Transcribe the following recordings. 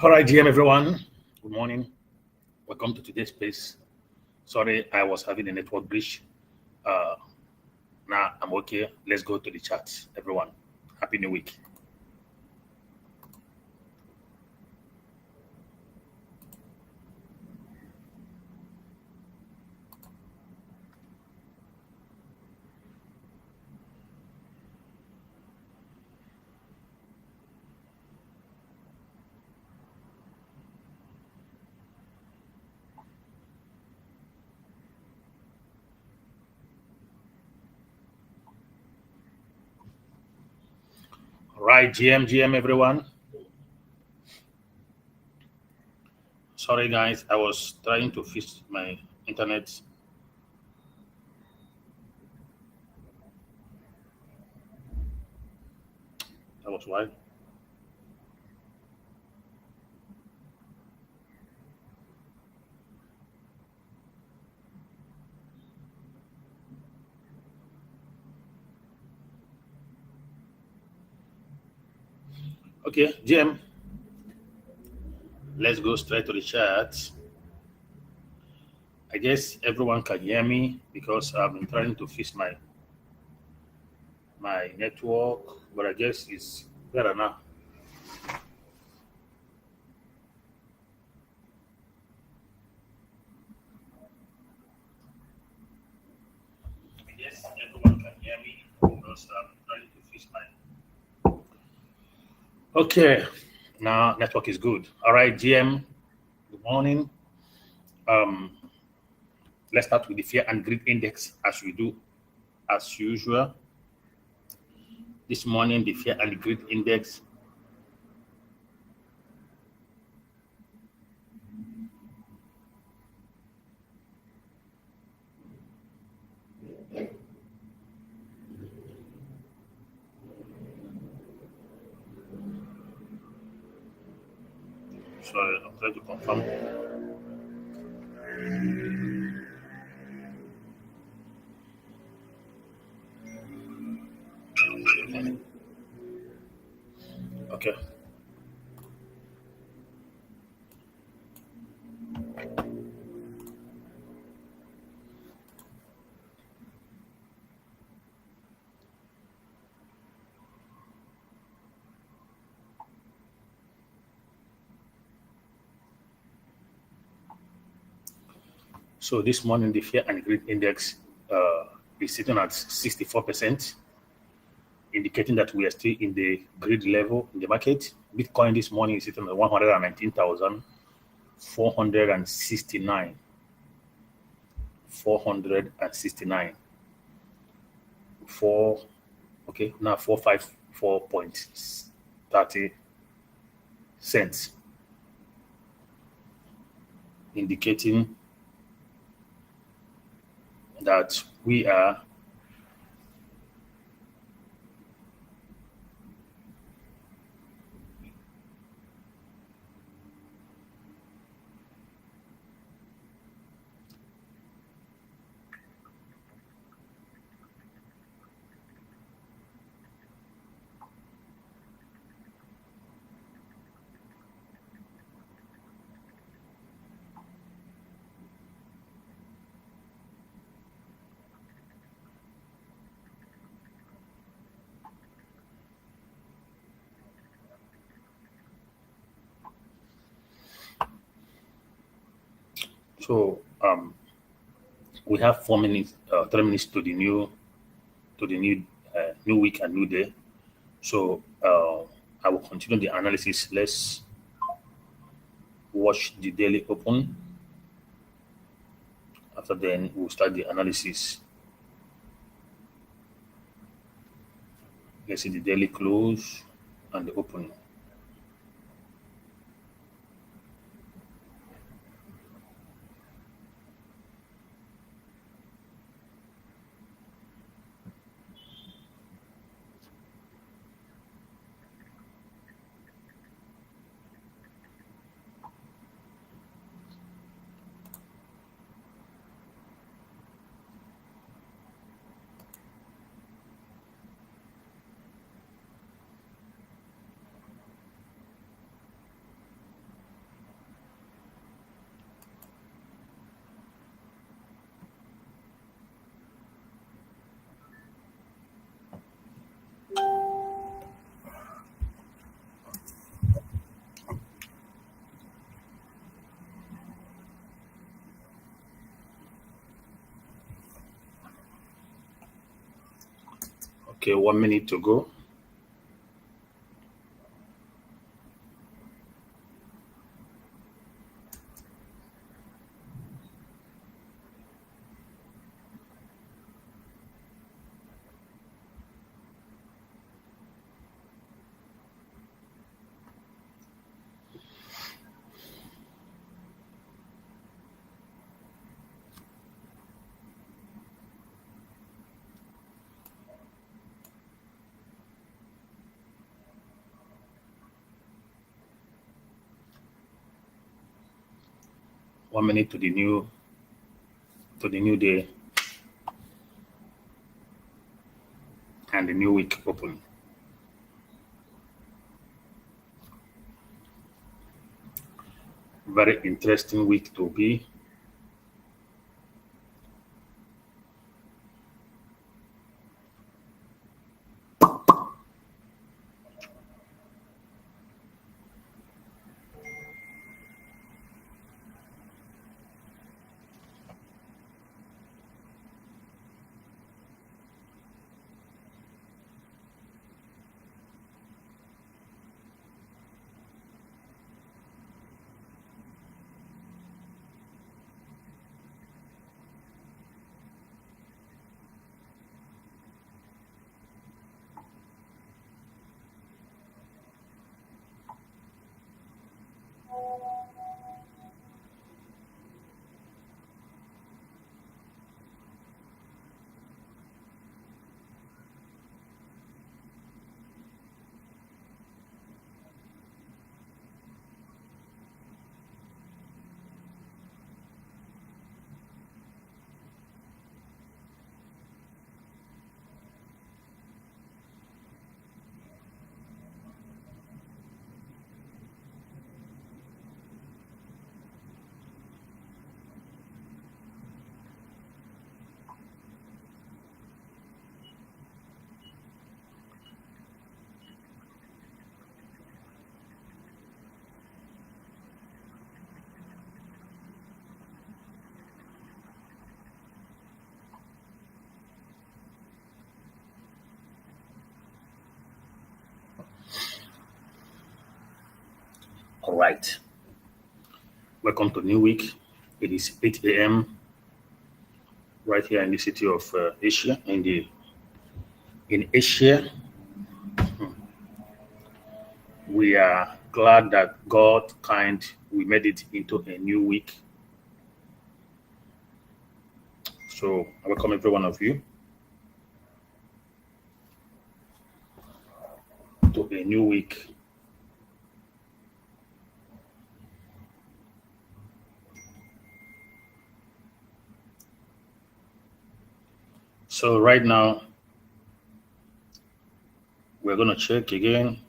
All right, GM everyone. Good morning. Welcome to today's space. Sorry, I was having a network glitch. Uh, now I'm okay. Let's go to the chat, everyone. Happy New Week. All right, GM everyone. Sorry, guys. I was trying to fix my internet. That was why. Okay, GM. Let's go straight to the chat. I guess everyone can hear me because I've been trying to fix my network, but I guess it's better now. Yes, everyone can hear me because I'm trying to fix my. Okay, now network is good. All right, GM. Good morning. Um, let's start with the fear and greed index as we do as usual. This morning, the fear and greed index. Sorry, I'm trying to confirm. Okay. So this morning, the fear and greed index is sitting at 64%, indicating that we are still in the greed level in the market. Bitcoin this morning is sitting at 119,469. 469. 4, okay, now 454.30 cents, indicating that we are so we have 4 minutes, 3 minutes to the new week and new day. So I will continue the analysis. Let's watch the daily open. After then, we'll start the analysis. Let's see the daily close and the open. Okay, 1 minute to go. One minute to the new day and the new week open. Very interesting week to be. All right. Welcome to new week. It is 8 a.m. right here in the city of Asia. In Asia, we are glad that God we made it into a new week. So I welcome every one of you to a new week. So right now, we're going to check again.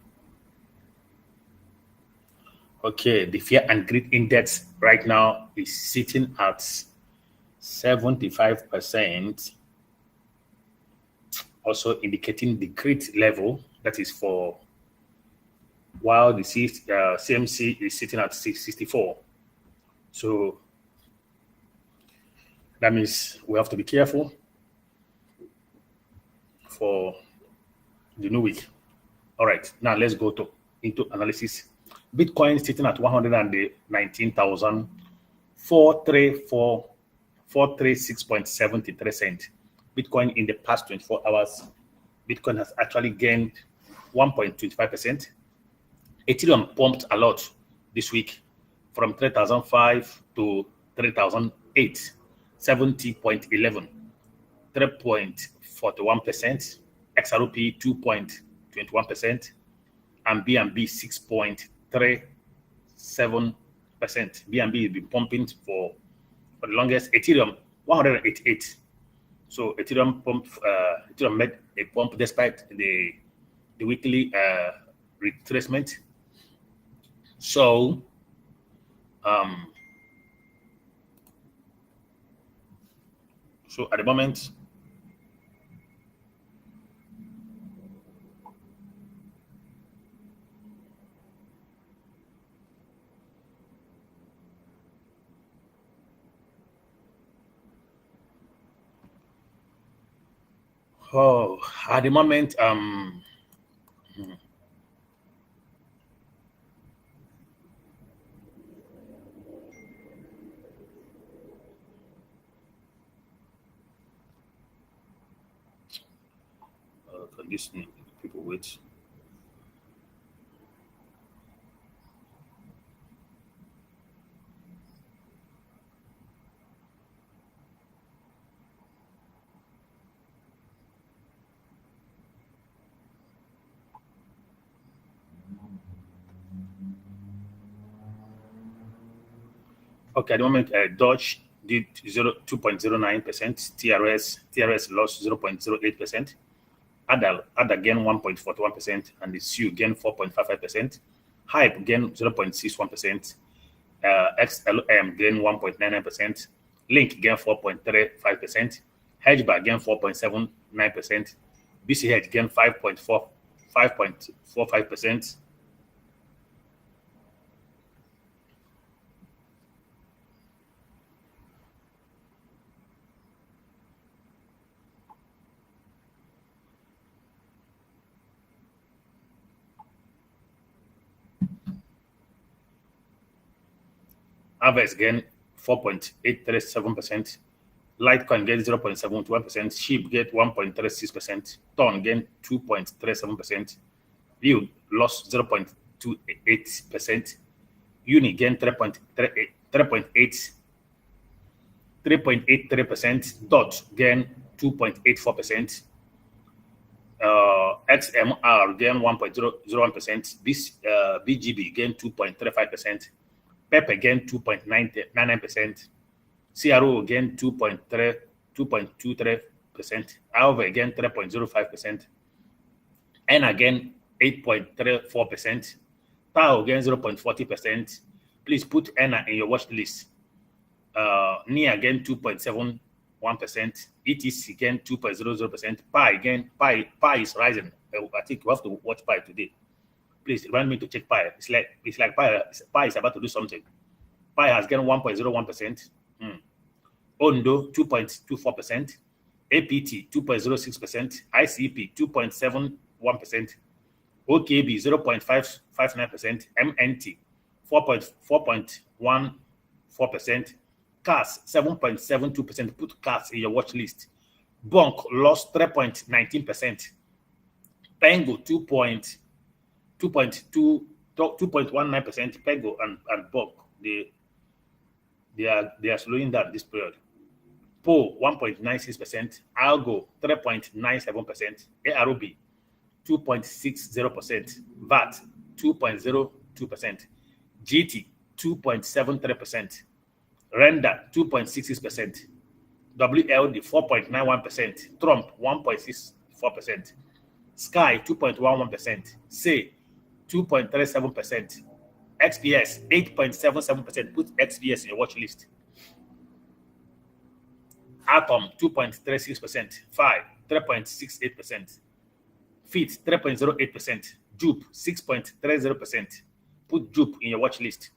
Okay, the fear and greed index right now is sitting at 75%, also indicating the greed level, that is for, while the CMC is sitting at 64. So that means we have to be careful for the new week. All right, now let's go into analysis. Bitcoin sitting at 119,436.73 cents. Bitcoin in the past 24 hours, Bitcoin has actually gained 1.25%. Ethereum pumped a lot this week from 3,005 to 3,008, 70.11, 3.41%, XRP 2.21%, and BNB 6.37%. BNB has been pumping for the longest. Ethereum 188. So Ethereum made a pump despite the weekly retracement. So at the moment, Oh, at the moment, this people wait. Okay, at the moment, Dodge did 2.09%, TRS lost 0.08%, ADA gained 1.41%, and the SU gained 4.55%, Hype gained 0.61%, XLM gained 1.99%, Link gained 4.35%, Hedgebar gained 4.79%, BCH gained 5.45%. Aves gained 4.837%. Litecoin gained 0.71%. SHIB gained 1.36%. TON gained 2.37%. View lost 0.28%. Uni gained 3.83%. DOT gained 2.84%. XMR gained 1.01%. BGB gained 2.35%. Pepe gained 2.99%. CRO gained 2.23%. Alva gained 3.05%. N again 8.34%. Tau gained 0.40%. Please put N in your watch list. NIA gained 2.71%. ETC gained 2.00%. Pi is rising. I think you have to watch Pi today. Please remind me to check Pi. It's like Pi is about to do something. Pi has gained 1.01%. Ondo 2.24%. APT 2.06%. ICP 2.71%. OKB 0.559%. MNT 4.14%. CAS 7.72%. Put CAS in your watch list. Bonk lost 3.19%. Pengo 2.19%. Pego and Bonk they are slowing down this period. PO 1.96%. Algo 3.97%. AROB 2.60%. VAT 2.02%. GT 2.73%. Render 2.66%. WLD 4.91%. Trump 1.64%. Sky 2.11%. Say 2.37%. XPS 8.77%. Put XPS in your watch list. Atom 2.36%. Phi 3.68%. FIT 3.08%. Jupe 6.30%. Put Jupe in your watch list.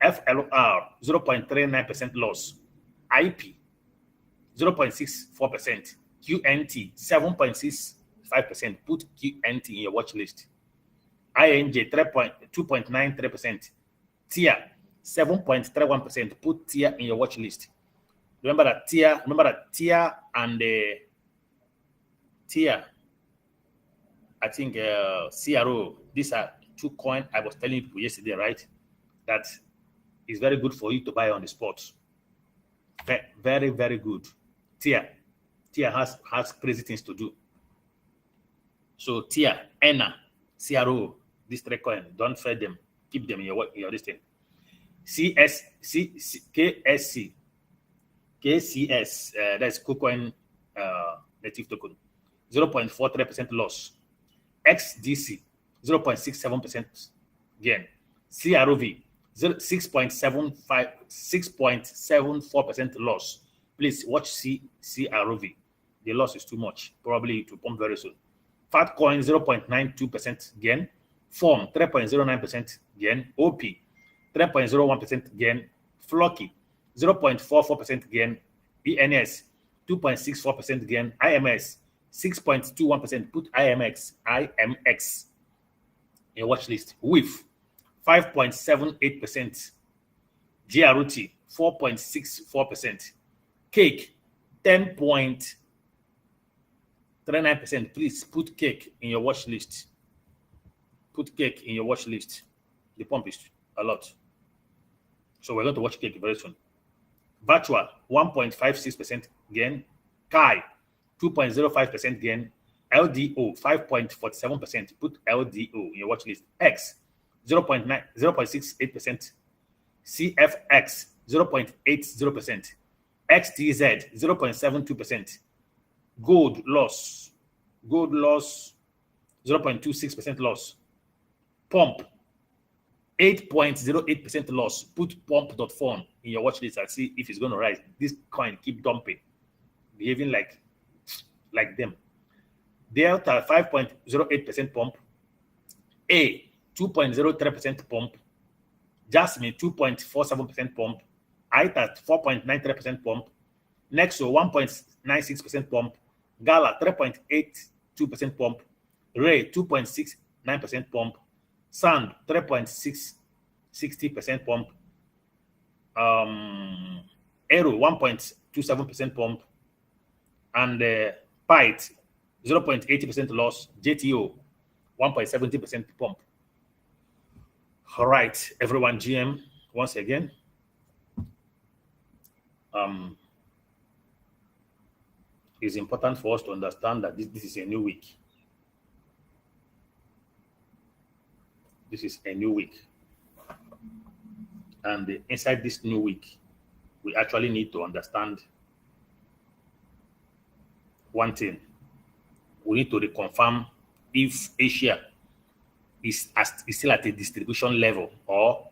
FLR 0.39% loss. IP 0.64%. QNT 7.65%. Put QNT in your watch list. INJ 2.93%. TIA 7.31%. Put TIA in your watch list. Remember that TIA and TIA, I think CRO, these are two coins I was telling people yesterday, right? That is very good for you to buy on the spot. Very, very good. TIA has crazy things to do. So TIA, ENA, CRO, these three coins, don't fed them. Keep them in your listing. KCS, that's KuCoin native token, 0.43% loss. XDC, 0.67% gain. CROV, 6.74% loss. Please watch CROV. The loss is too much. Probably to pump very soon. Fatcoin 0.92% gain. Form 3.09% gain. OP 3.01% gain. Flocky 0.44% gain. ENS 2.64% gain. IMS 6.21%. Put IMX in your watch list. WIF 5.78%. GRT 4.64%. Cake 10.39%. Please put Cake in your watch list. Put Cake in your watch list. The pump is a lot. So we're going to watch Cake very soon. Virtual 1.56% gain. Kai 2.05% gain. LDO 5.47%. Put LDO in your watch list. X 0.68%. CFX 0.80%. XTZ 0.72%. Gold loss 0.26% loss. Pump 8.08% loss. Put pump.phone in your watch list and see if it's going to rise. This coin keep dumping, behaving like them. Delta 5.08% pump. A 2.03% pump. Jasmine 2.47% pump. ITA 4.93% pump. Nexo 1.96% pump. Gala 3.82% pump. Ray 2.69% pump. Sand 3.60% pump. Aero 1.27% pump. And Byte 0.80% loss. JTO 1.70% pump. All right, everyone, GM, once again. It's important for us to understand that this is a new week. This is a new week. And inside this new week, we actually need to understand one thing. We need to reconfirm if Asia is still at a distribution level, or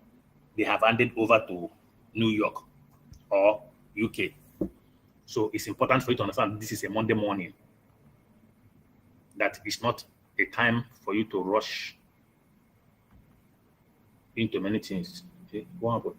they have handed over to New York or UK. So it's important for you to understand this is a Monday morning. That is not a time for you to rush into many things. Okay, what happened?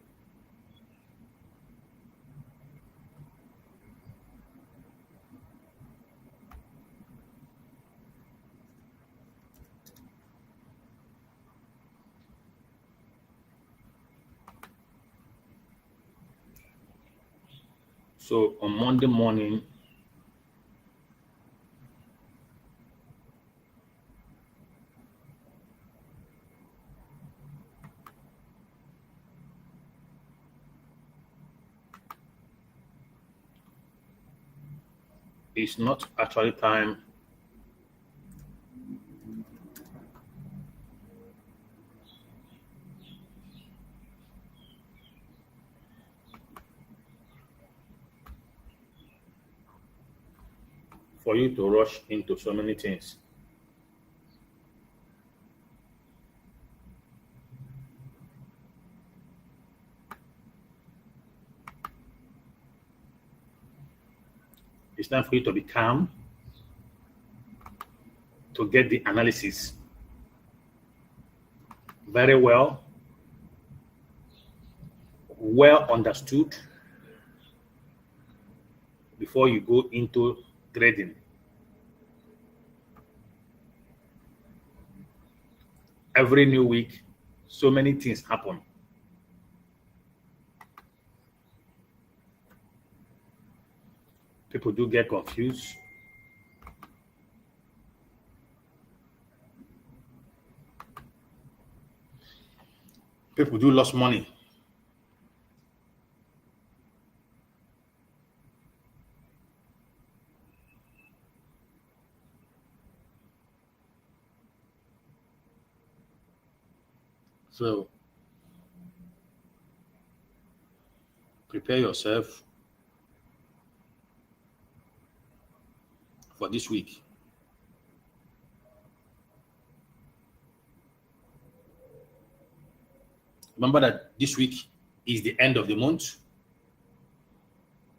So on Monday morning, it's not actually time for you to rush into so many things. It's time for you to be calm, to get the analysis very well understood before you go into trading. Every new week, so many things happen. People do get confused. People do lose money. So prepare yourself for this week. Remember that this week is the end of the month.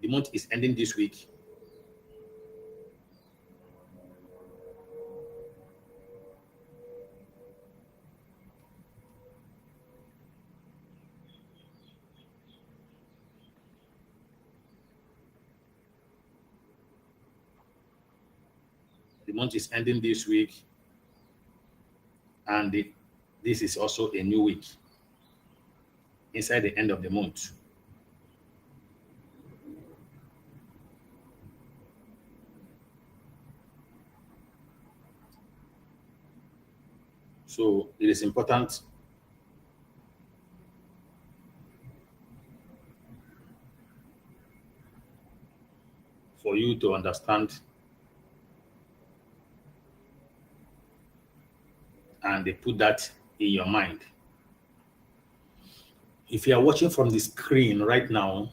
The month is ending this week. month is ending this week, and this is also a new week inside the end of the month. So it is important for you to understand and they put that in your mind. If you are watching from the screen right now,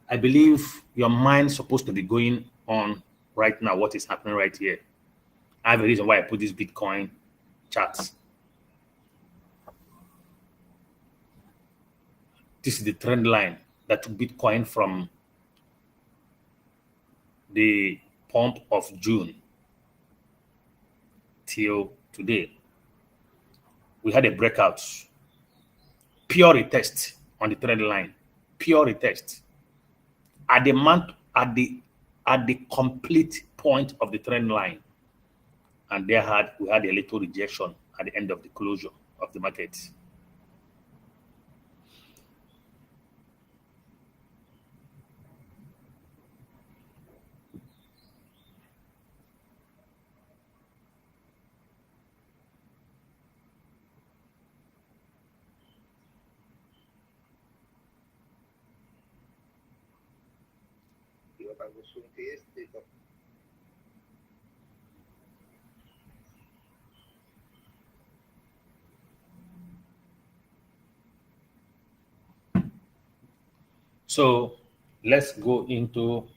I believe your mind's supposed to be going on right now, what is happening right here. I have a reason why I put this Bitcoin charts. This is the trend line that took Bitcoin from the pump of June till today. We had a breakout, pure retest on the trend line, pure retest at the month at the complete point of the trend line, and we had a little rejection at the end of the closure of the market. So let's go into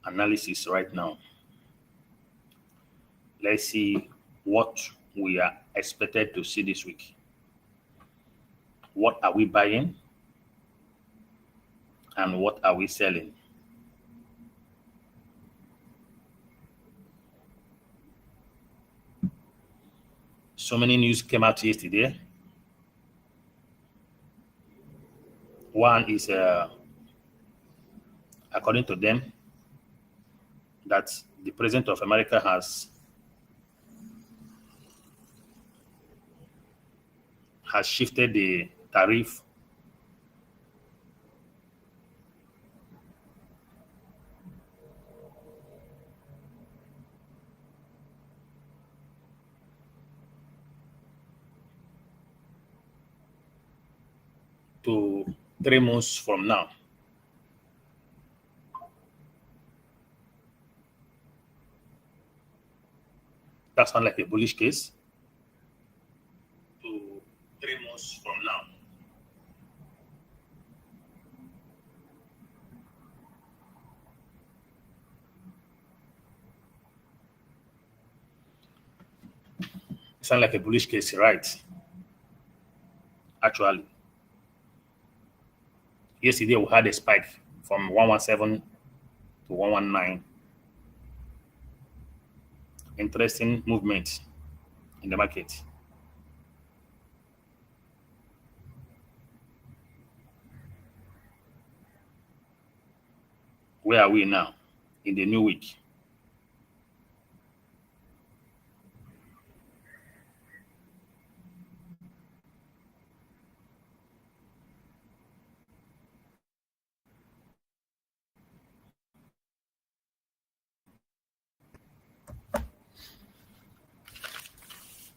analysis right now. Let's see what we are expected to see this week. What are we buying and what are we selling? So many news came out yesterday. One is, according to them, that the president of America has shifted the tariff to 3 months from now. That sounds like a bullish case. To 3 months from now. Sound like a bullish case, right? Actually, yesterday we had a spike from 117 to 119. Interesting movement in the market. Where are we now in the new week?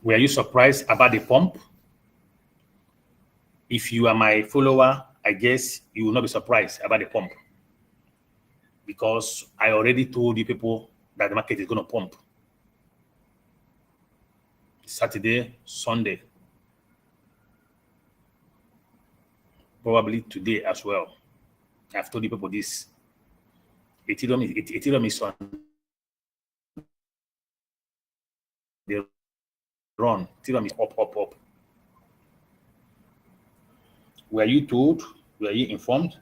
Were you surprised about the pump? If you are my follower, I guess you will not be surprised about the pump, because I already told you people that the market is going to pump. Saturday, Sunday, probably today as well. I've told you people this. Ethereum is on the run. Ethereum is up. Were you told? Were you informed?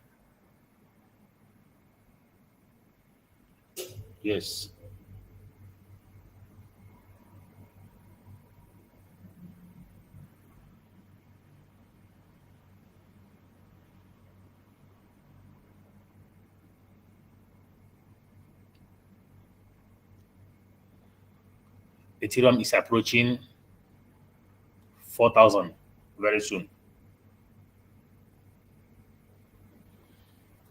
Yes. Ethereum is approaching 4,000 very soon.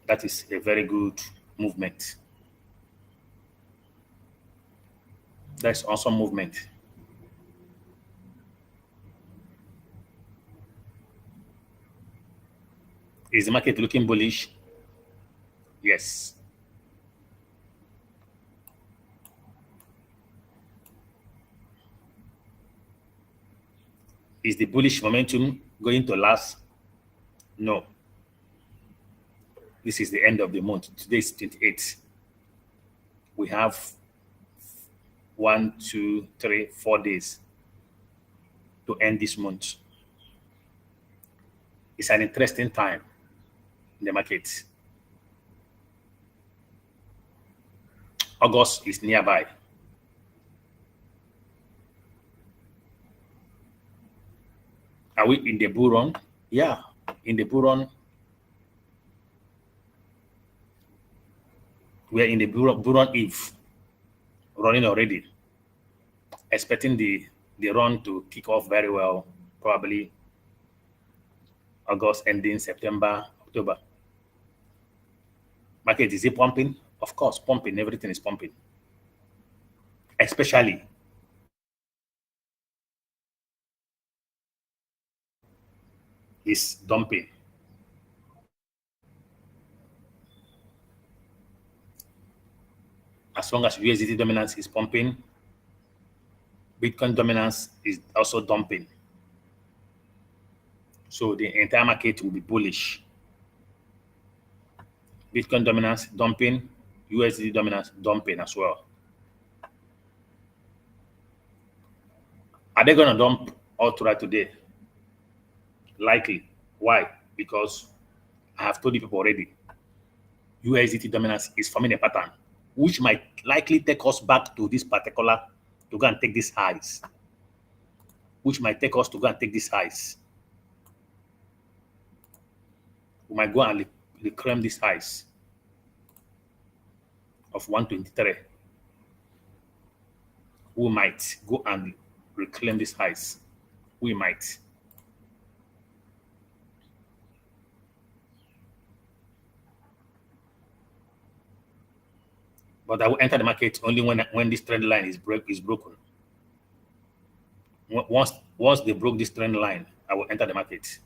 That is a very good movement. That's awesome movement. Is the market looking bullish? Yes. Is the bullish momentum going to last? No. This is the end of the month. Today is 28th. We have 1, 2, 3, 4 days to end this month. It's an interesting time in the market. August is nearby. Are we in the bull run? Yeah, in the bull run. We're in the bull run eve, running already. Expecting the run to kick off very well, probably August ending September, October. Market, is it pumping? Of course, pumping. Everything is pumping. Especially is dumping. As long as USDT dominance is pumping, Bitcoin dominance is also dumping. So the entire market will be bullish. Bitcoin dominance dumping, USDT dominance dumping as well. Are they going to dump all throughout today? Likely. Why? Because I have told you people already, USDT dominance is forming a pattern, which might likely take us back to this particular, to go and take these highs. Which might take us to go and take these highs. We might go and reclaim these highs of 123. We might go and reclaim these highs. We might. But I will enter the market only when this trend line is broken. Once they broke this trend line, I will enter the market.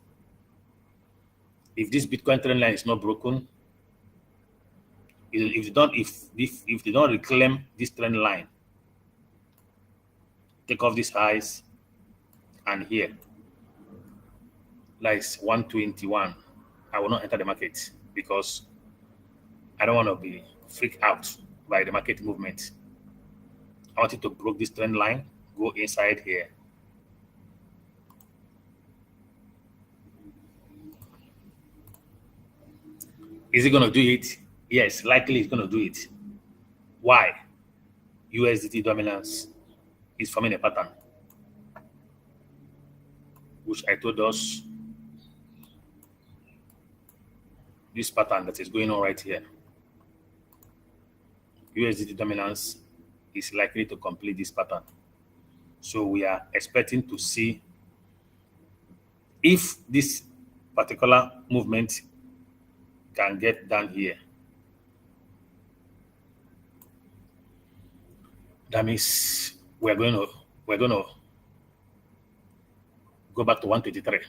If this Bitcoin trend line is not broken, if they don't reclaim this trend line, take off these highs and here, like 121, I will not enter the market because I don't want to be freaked out by the market movement. I want it to break this trend line, go inside here. Is it going to do it? Yes, likely it's going to do it. Why? USDT dominance is forming a pattern, which I told us this pattern that is going on right here. USDT dominance is likely to complete this pattern. So we are expecting to see if this particular movement can get down here. That means we're going to go back to 123.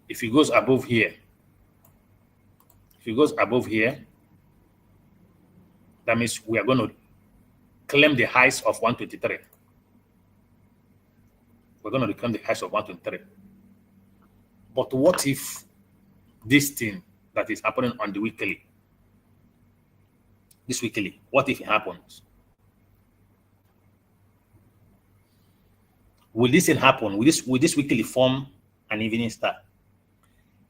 If it goes above here, that means we are going to claim the highs of 123. We're going to reclaim the highs of 123. But what if this thing that is happening on the weekly, what if it happens? Will this thing happen? Will this weekly form an evening star?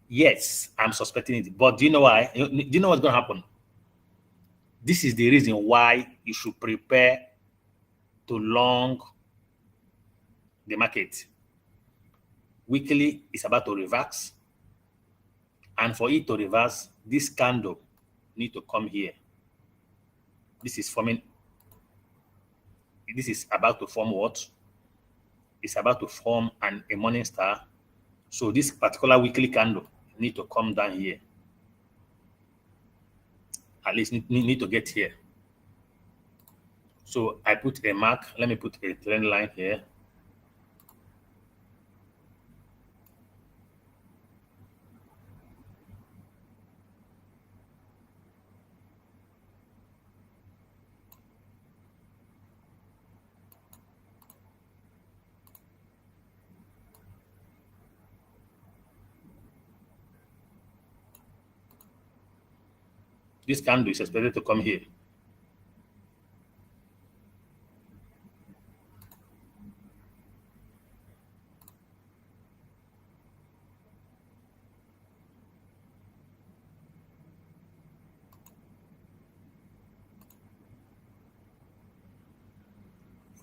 Yes, I'm suspecting it. But do you know why? Do you know what's going to happen? This is the reason why you should prepare to long the market. Weekly is about to reverse. And for it to reverse, this candle need to come here. This is forming, this is about to form what? It's about to form a morning star. So this particular weekly candle need to come down here. At least need to get here. So I put a mark. Let me put a trend line here. This candle is expected to come here.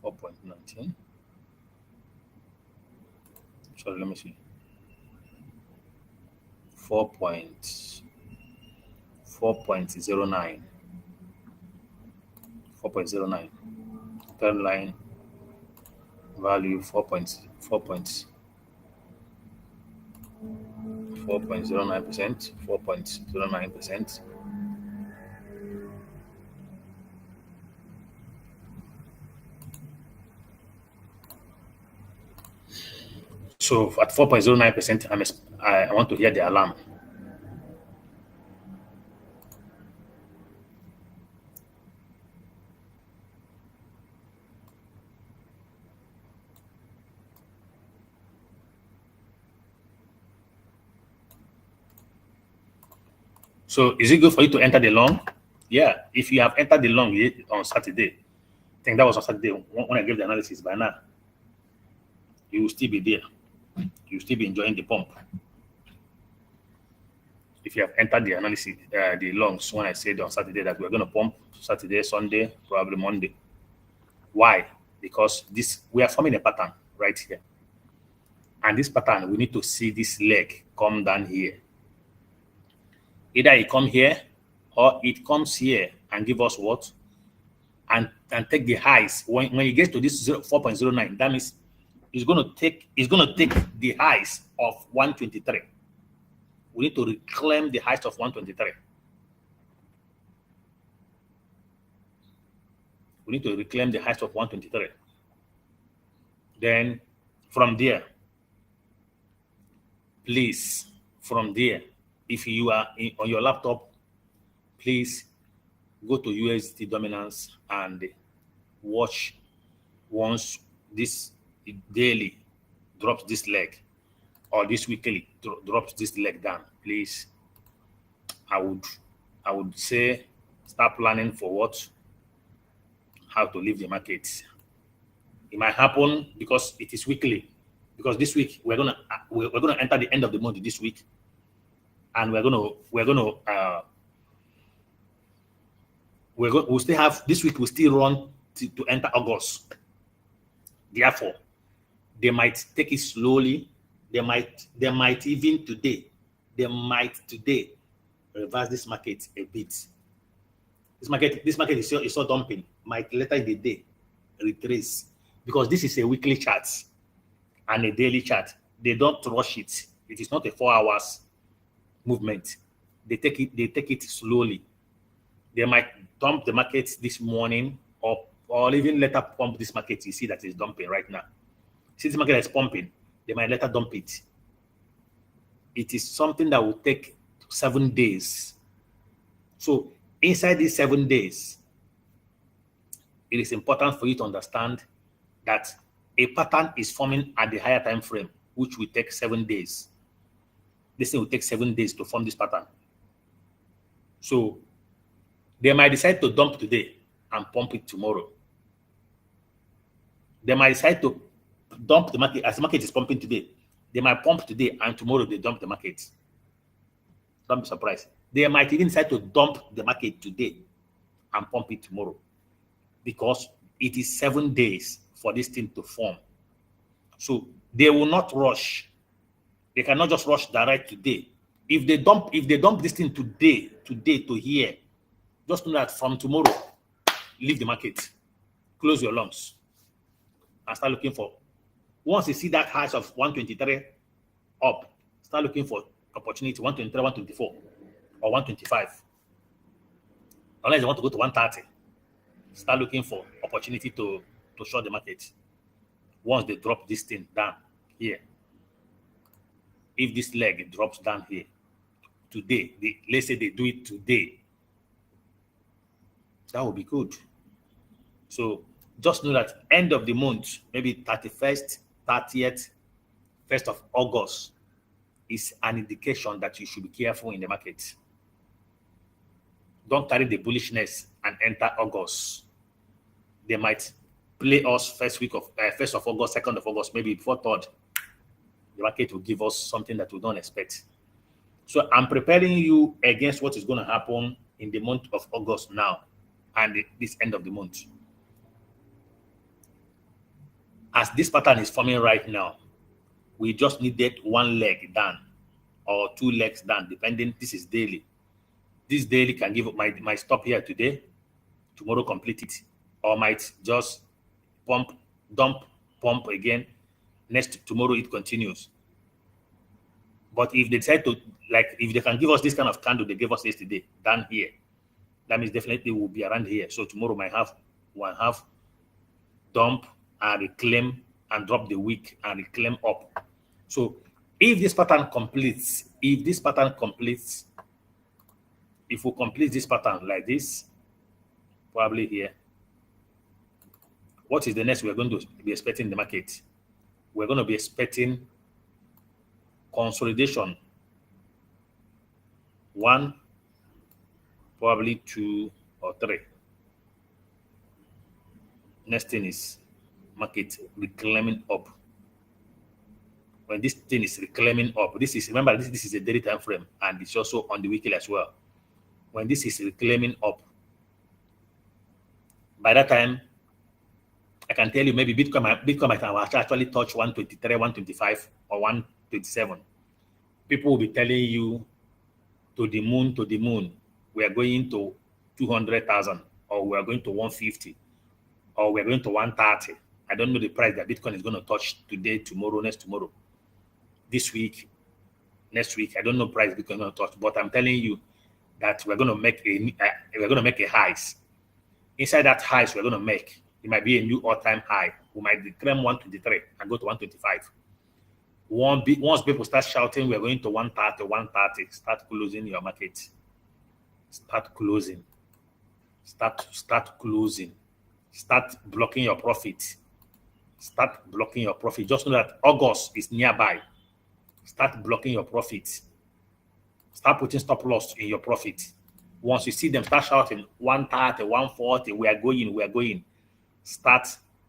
$4.19. Sorry, let me see. 4.09. 4.09. Third line value 4.09%. 4.09%. So at 4.09%, I want to hear the alarm. So is it good for you to enter the long? Yeah, if you have entered the long on Saturday, I think that was on Saturday when I gave the analysis. By now, you will still be there. You will still be enjoying the pump. If you have entered the analysis, the longs, when I said on Saturday that we're going to pump Saturday, Sunday, probably Monday. Why? Because we are forming a pattern right here. And this pattern, we need to see this leg come down here. Either it come here or it comes here and give us what? And take the highs. When it gets to this 4.09, that means it's going to take the highs of 123. We need to reclaim the highs of 123. We need to reclaim the height of 123. Then from there, please, from there, if you are on your laptop, please go to USD dominance and watch once this daily drops this leg or this weekly drops this leg down. Please, I would say start planning for what, how to leave the market. It might happen because it is weekly. Because this week we're gonna enter the end of the month this week, and we'll still have this week. We'll still run to enter August. Therefore, they might take it slowly. They might even today reverse this market a bit. This market is so dumping. Might later in the day retrace, because this is a weekly chart and a daily chart. They don't rush it. It is not a 4 hours movement. They take it slowly. They might dump the market this morning or even later pump this market. You see that it's dumping right now. Since the market is pumping, they might later dump it. It is something that will take 7 days. So inside these 7 days, it is important for you to understand that a pattern is forming at the higher time frame, which will take 7 days. This thing will take 7 days to form this pattern. So they might decide to dump today and pump it tomorrow. They might decide to dump the market as the market is pumping today. They might pump today and tomorrow they dump the market. Don't be surprised. They might even decide to dump the market today and pump it tomorrow, because it is 7 days for this thing to form. So they will not rush. They cannot just rush direct today If they dump this thing today to here, just know that from tomorrow, leave the market, close your lungs, and start looking for. Once you see that high of 123 up, start looking for opportunity 123, 124, or 125. Unless you want to go to 130, start looking for opportunity to short the market. Once they drop this thing down here, if this leg drops down here today, let's say they do it today, that would be good. So just know that end of the month, maybe 31st, 30th, 1st of August is an indication that you should be careful in the market. Don't carry the bullishness and enter August. They might play us 1st of August, 2nd of August, maybe before 3rd. The market will give us something that we don't expect. So I'm preparing you against what is going to happen in the month of August now and this end of the month. As this pattern is forming right now, we just needed one leg down or 2 legs down, depending. This is daily. This daily can give my stop here today, tomorrow complete it, or might just dump, pump again. Tomorrow it continues. But if they decide to, like, if they can give us this kind of candle they gave us yesterday down here, that means definitely we'll be around here. So tomorrow might have 1/2 dump and reclaim and drop the wick and reclaim up. So if this pattern completes, if we complete this pattern like this, probably here, what is the next we're going to be expecting in the market? We're going to be expecting consolidation. 1, probably 2 or 3. Next thing is market reclaiming up. When this thing is reclaiming up, remember this is a daily time frame and it's also on the weekly as well. When this is reclaiming up, by that time, I can tell you maybe Bitcoin might actually touch 123, 125, or 127. People will be telling you to the moon, we are going to 200,000, or we are going to 150, or we are going to 130. I don't know the price that Bitcoin is going to touch today, tomorrow, next tomorrow, this week, next week. I don't know price Bitcoin is going to touch, but I'm telling you that we're going to make a highs. Inside that highs we're going to make, it might be a new all-time high. We might reclaim 123 and go to 125. Once people start shouting, we're going to 130, start closing your market. Start closing. Start closing. Start blocking your profit. Start blocking your profit. Just know that August is nearby. Start blocking your profit. Start putting stop loss in your profit. Once you see them start shouting 130, 140, we are going. Start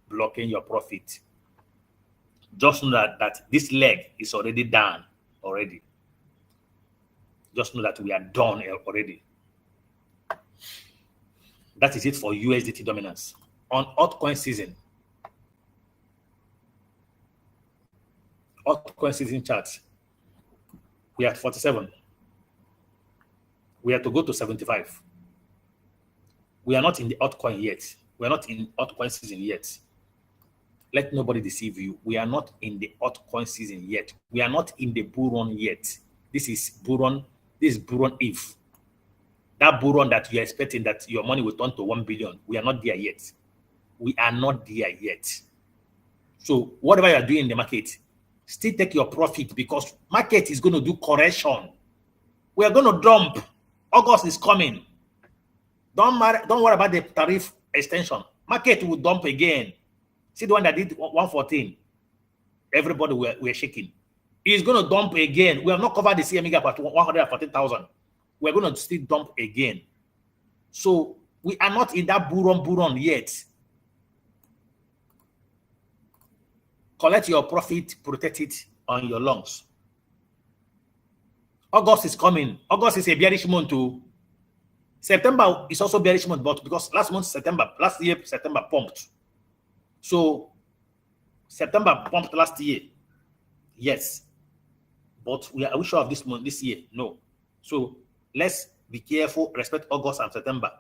blocking your profit. Just know that this leg is already done already. Just know that we are done already. That is it for USDT dominance. On altcoin season charts, we are at 47. We have to go to 75. We are not in the altcoin yet. We are not in altcoin season yet. Let nobody deceive you. We are not in the altcoin season yet. We are not in the bull run yet. This is bull run. This is bull run if. That bull run that you are expecting that your money will turn to 1 billion. We are not there yet. We are not there yet. So whatever you are doing in the market, still take your profit because market is going to do correction. We are going to dump. August is coming. Don't worry about the tariff extension. Market will dump again. See the one that did 114. Everybody were shaking. It's going to dump again. We have not covered the CME gap at 114,000. We're going to still dump again. So we are not in that bull run yet. Collect your profit, protect it on your lungs. August is coming. August is a bearish month too. September is also bearish month, but because last year September pumped. So September pumped last year. Yes. But are we sure of this month, this year? No. So let's be careful, respect August and September.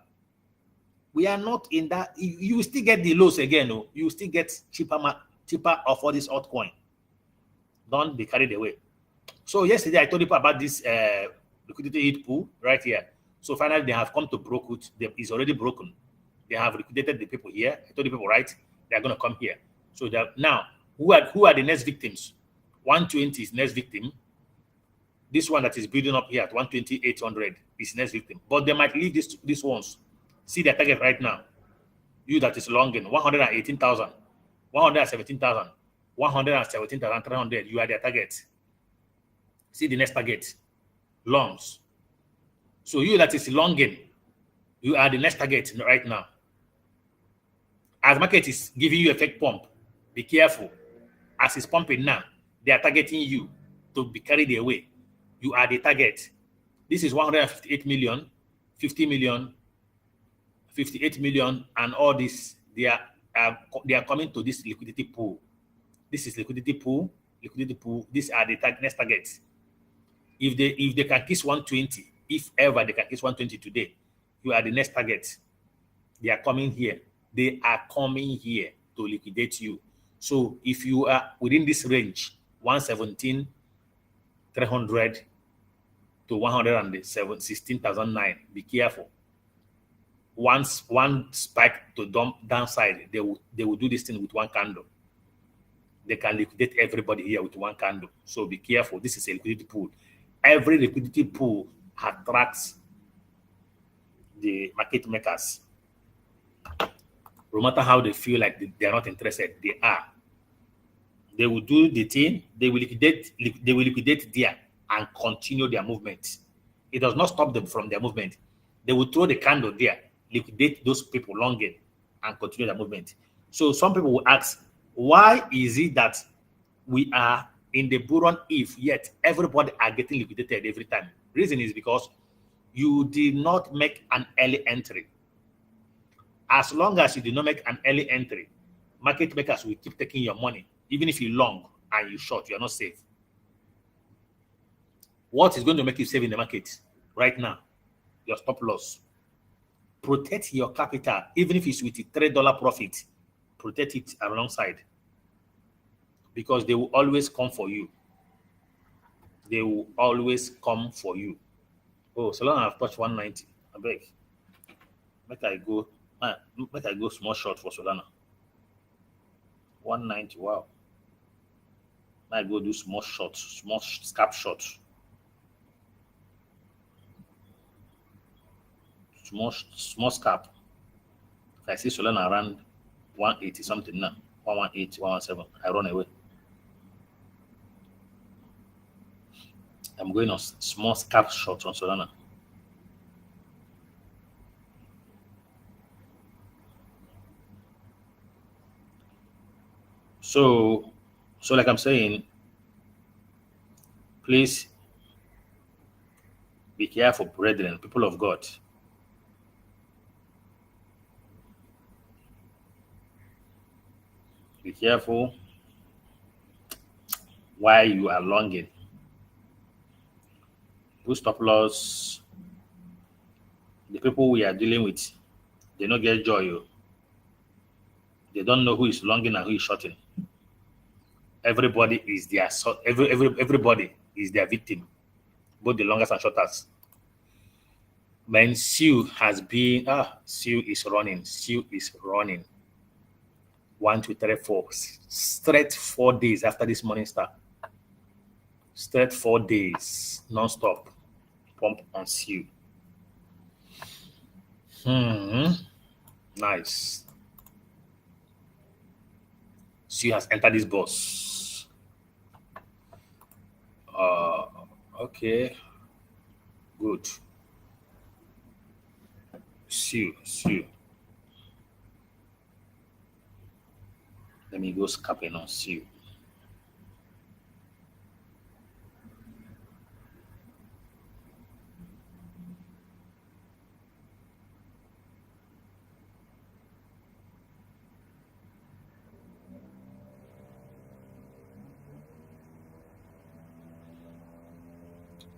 We are not in that. You will still get the lows again. No? You will still get cheaper of all this altcoin. Don't be carried away. So yesterday I told you about this liquidity hit pool right here. So finally they have come to broke it. It's already broken. They have liquidated the people here. I told the people, right, they are going to come here. So now, who are the next victims? 120 is next victim. This one that is building up here at 120,800 is next victim. But they might leave these ones. See their target right now. You that is longing 118,000, 117,000, 117,300. You are their target. See the next target, longs. So you that is longing, you are the next target right now. As market is giving you a fake pump, be careful. As it's pumping now, they are targeting you to be carried away. You are the target. This is 158 million, 50 million, 58 million, and all this. They are coming to this liquidity pool. This is liquidity pool. These are the next targets. If they can kiss 120, if ever they can kiss 120 today, you are the next target. They are coming here. They are coming here to liquidate you. So if you are within this range, 117,300 to 116,009, be careful. Once one spike to downside, they will do this thing with one candle. They can liquidate everybody here with one candle. So be careful. This is a liquidity pool. Every liquidity pool attracts the market makers. No matter how they feel like they are not interested, they are. They will do the thing. They will liquidate there and continue their movement. It does not stop them from their movement. They will throw the candle there, liquidate those people longing, and continue their movement. So some people will ask, why is it that we are in the bull run if yet everybody are getting liquidated every time? Reason is because you did not make an early entry. As long as you do not make an early entry, market makers will keep taking your money. Even if you long and you short, you are not safe. What is going to make you safe in the market right now? Your stop loss. Protect your capital, even if it's with a $3 profit. Protect it alongside. Because they will always come for you. They will always come for you. Oh, so long I've touched 190. I beg. Make I go small short for Solana. 190, wow. I go do small short, small scalp short. Small scalp. I see Solana around 180 something now. 118, 117. I run away. I'm going on small scalp short on Solana. So like I'm saying, please be careful, brethren, people of God. Be careful while you are longing. Put stop loss. The people we are dealing with, they don't get joy. They don't know who is longing and who is shorting. Everybody is their everybody is their victim, both the longest and shorters. Man, Sue has been Sue is running. 1, 2, 3, 4. Straight 4 days after this morning start. Straight 4 days non-stop pump on Sue. Nice. Sue has entered this bus. Okay. Good. Sue. Let me go scapping on Sue.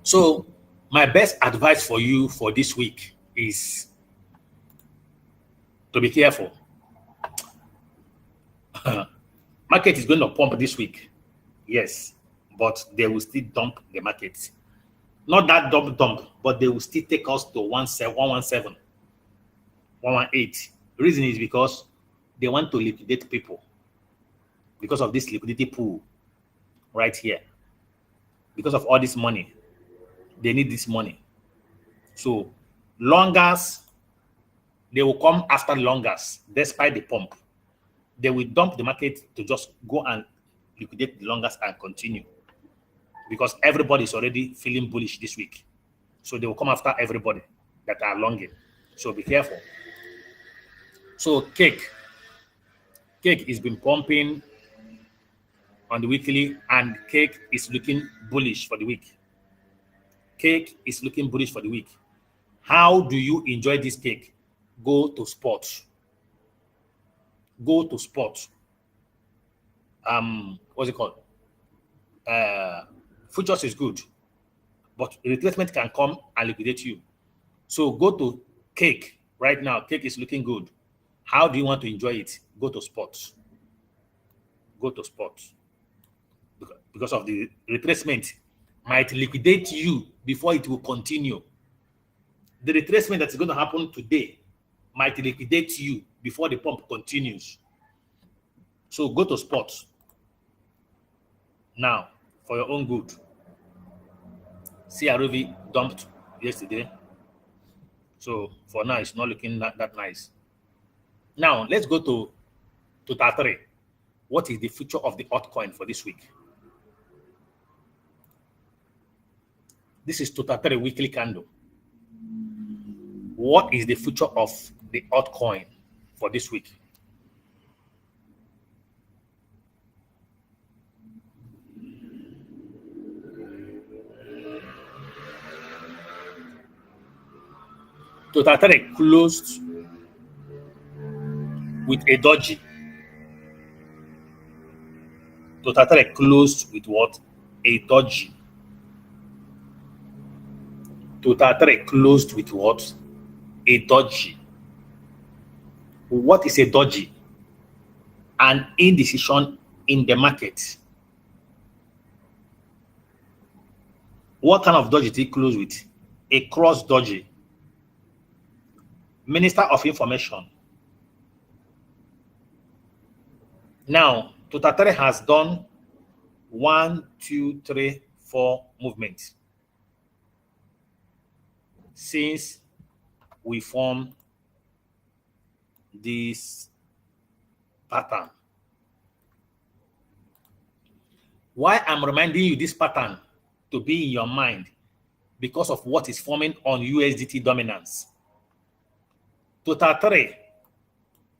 So my best advice for you for this week is to be careful. Market is going to pump this week, yes, but they will still dump the market. Not that dump, but they will still take us to 117, 118. The reason is because they want to liquidate people because of this liquidity pool right here. Because of all this money, they need this money. So longers, they will come after longers despite the pump. They will dump the market to just go and liquidate the longers and continue because everybody is already feeling bullish this week. So they will come after everybody that are longing. So be careful. So cake is been pumping on the weekly, and cake is looking bullish for the week. Cake is looking bullish for the week. How do you enjoy this cake? Go to sports. Go to sports. What's it called? Futures is good, but retracement can come and liquidate you. So go to cake right now. Cake is looking good. How do you want to enjoy it? Go to sports. Go to sports. Because of the retracement might liquidate you before it will continue. The retracement that's going to happen today might liquidate you before the pump continues. So go to sports now for your own good. CRV dumped yesterday. So for now, it's not looking that nice. Now, let's go to Tatare. What is the future of the altcoin for this week? This is Tatare weekly candle. What is the future of the altcoin for this week? Tatare closed with a doji. Tatare closed with what? A doji. Tatare closed with what? A doji. What is a doji? An indecision in the market. What kind of doji did he close with? A cross doji. Minister of Information. Now, Tatare has done 1, 2, 3, 4 movements since we formed this pattern. Why I'm reminding you this pattern to be in your mind? Because of what is forming on USDT dominance. Tatare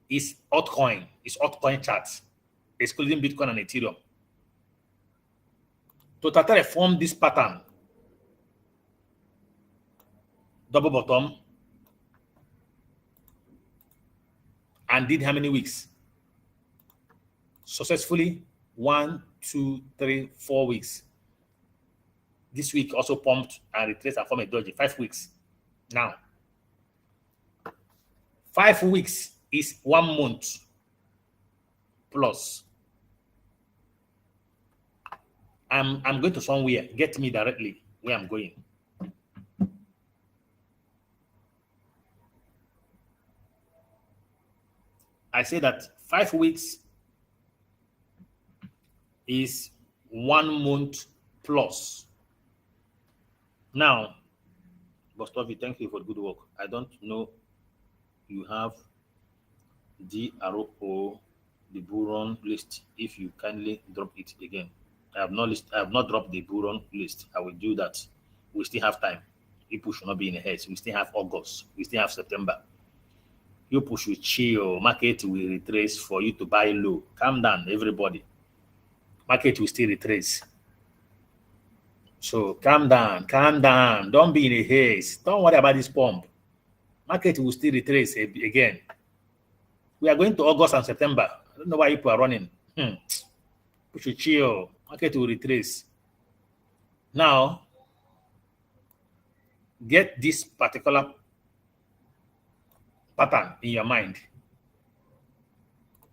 is altcoin charts, excluding Bitcoin and Ethereum. Tatare formed this pattern. Double bottom. And did how many weeks? Successfully 1, 2, 3, 4 weeks. This week also pumped and retraced and formed a doji. 5 weeks. Now, 5 weeks is 1 month plus. I'm going to somewhere. Get me directly where I'm going. I say that 5 weeks is 1 month plus. Now, Bostovi, thank you for the good work. I don't know you have DRO, the Buron list. If you kindly drop it again. I have not dropped the Buron list. I will do that. We still have time. People should not be in a haste. We still have August. We still have September. You should chill. Market will retrace for you to buy low. Calm down, everybody. Market will still retrace. So calm down. Don't be in a haste. Don't worry about this pump. Market will still retrace again. We are going to August and September. I don't know why people are running. We should chill. Market will retrace. Now, Get this particular pattern in your mind.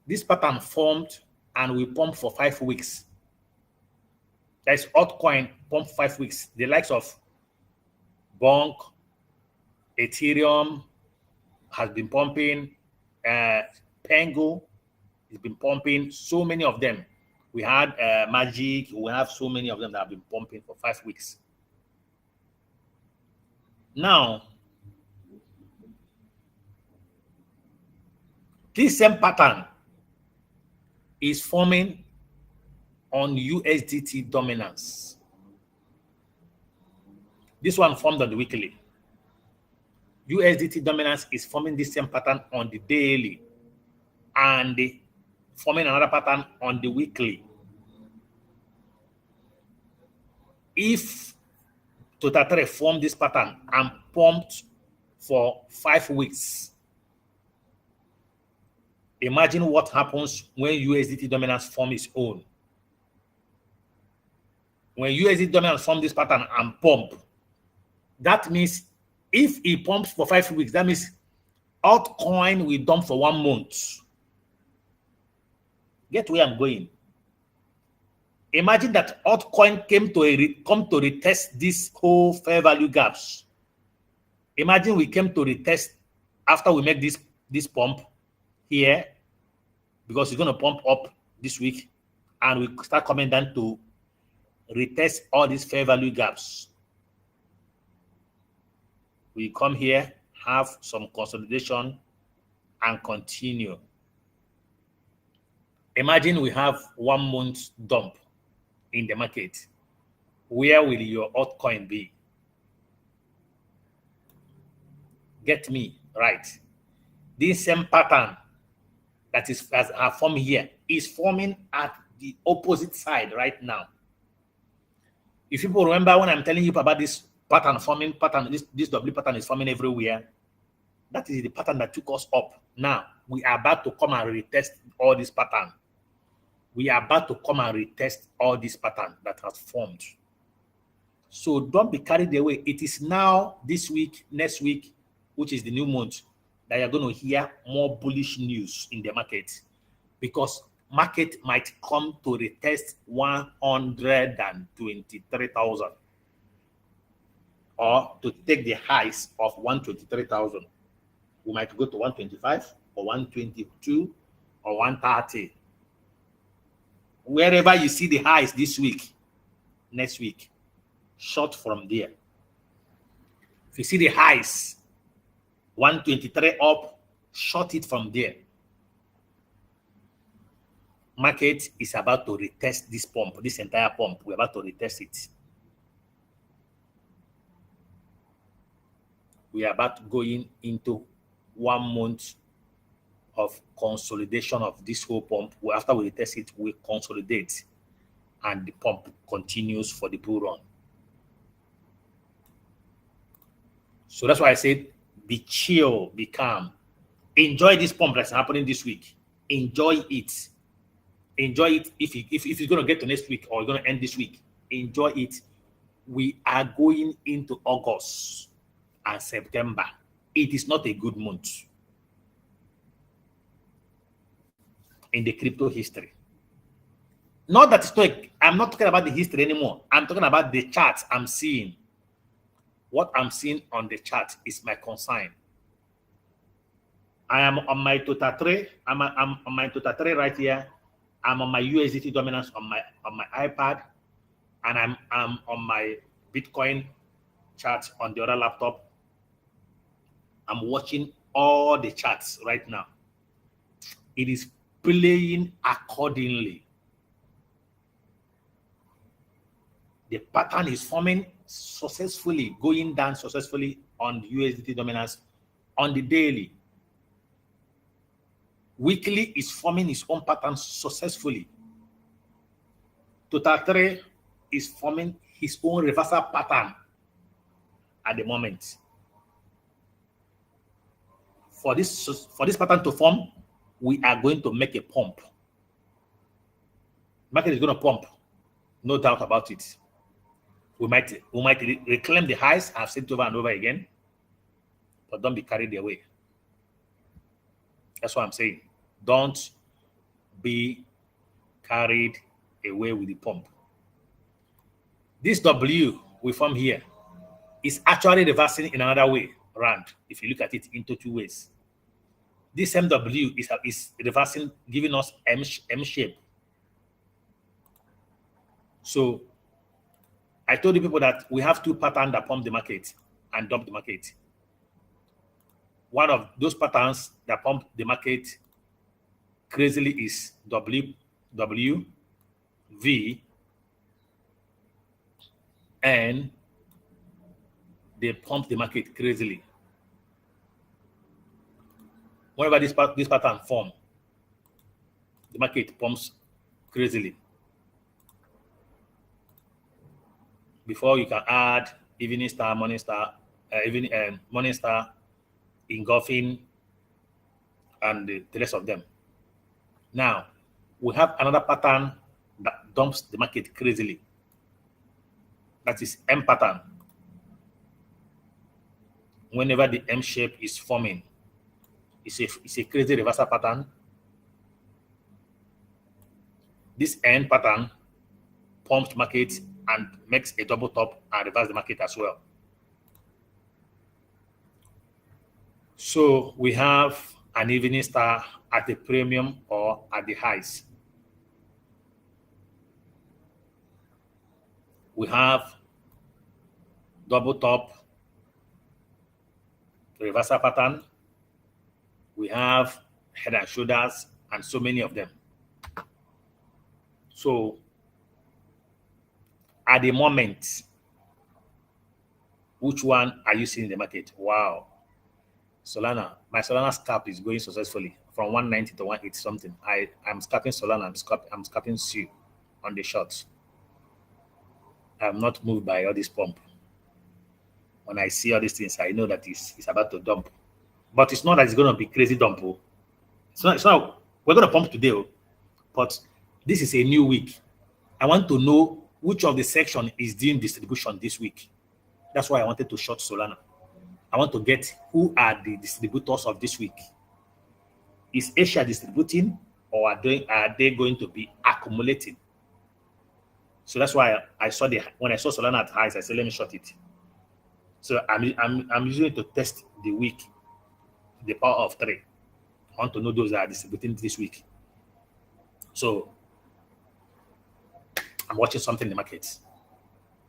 This pattern formed and we pump for 5 weeks. That's altcoin pump 5 weeks. The likes of Bonk, Ethereum has been pumping, Pengu has been pumping, so many of them. We had Magic, we have so many of them that have been pumping for 5 weeks. Now, this same pattern is forming on USDT dominance. This one formed on the weekly. USDT dominance is forming this same pattern on the daily and forming another pattern on the weekly. If TotaTrade formed this pattern and pumped for 5 weeks, imagine what happens when USDT dominance forms its own. When USDT dominance forms this pattern and pump, that means if it pumps for 5 weeks, that means altcoin will dump for 1 month. Get where I'm going. Imagine that altcoin come to retest this whole fair value gaps. Imagine we came to retest after we make this pump here, because it's going to pump up this week, and we start coming down to retest all these fair value gaps. We come here, have some consolidation, and continue. Imagine we have 1 month dump in the market. Where will your altcoin be? Get me right. This same pattern that is as formed here is forming at the opposite side right now. If people remember when I'm telling you about this pattern forming, this W pattern is forming everywhere. That is the pattern that took us up. Now we are about to come and retest all this pattern. We are about to come and retest all this pattern that has formed. So don't be carried away. It is now this week, next week, which is the new month, that you're going to hear more bullish news in the market, because market might come to retest 123,000 or to take the highs of 123,000. We might go to 125 or 122 or 130. Wherever you see the highs this week, next week, short from there. If you see the highs 123 up, short it from there. Market is about to retest this pump, this entire pump. We're about to retest it. We are about going into 1 month of consolidation of this whole pump. After we retest it, we consolidate, and the pump continues for the bull run. So that's why I said, be chill, be calm. Enjoy this pump that's happening this week. Enjoy it. Enjoy it. If it's going to get to next week or going to end this week, enjoy it. We are going into August and September. It is not a good month in the crypto history. Not that it's not, I'm not talking about the history anymore. I'm talking about the charts I'm seeing. What I'm seeing on the chart is my concern. I am on my TotaTrade. I'm on my TotaTrade right here. I'm on my USDT dominance on my iPad, and I'm on my Bitcoin chart on the other laptop. I'm watching all the charts right now. It is playing accordingly. The pattern is forming successfully, going down successfully on the USDT dominance on the daily. Weekly is forming its own pattern successfully. TotaTrade is forming his own reversal pattern at the moment. For this pattern to form, we are going to make a pump. Market is going to pump, no doubt about it. We might reclaim the highs. I've said it over and over again, but don't be carried away. That's what I'm saying. Don't be carried away with the pump. This W we form here is actually reversing in another way around. If you look at it into two ways, this MW is reversing, giving us M shape. So I told the people that we have two patterns that pump the market and dump the market. One of those patterns that pump the market crazily is W, V, and they pump the market crazily. Whenever this pattern form, the market pumps crazily. Before you can add evening star, morning star, morning star, engulfing, and the rest of them. Now, we have another pattern that dumps the market crazily. That is M pattern. Whenever the M shape is forming, it's a crazy reversal pattern. This N pattern pumps market and makes a double top and reverse the market as well. So we have an evening star at the premium or at the highs. We have double top, reversal pattern. We have head and shoulders, and so many of them. So at the moment, which one are you seeing in the market? Wow. Solana, my Solana scalp is going successfully from 190 to 180 something. I'm scalping Solana, I'm scalping SU on the shorts. I'm not moved by all this pump. When I see all these things, I know that it's about to dump. But it's not that it's going to be crazy dump. It's not we're going to pump today, but this is a new week. I want to know which of the section is doing distribution this week. That's why I wanted to short Solana. I want to get who are the distributors of this week. Is Asia distributing, or are they going to be accumulating? So that's why I saw when I saw Solana at highs, I said, let me short it. So I'm using it to test the week, the power of 3. I want to know those that are distributing this week. So I'm watching something in the markets.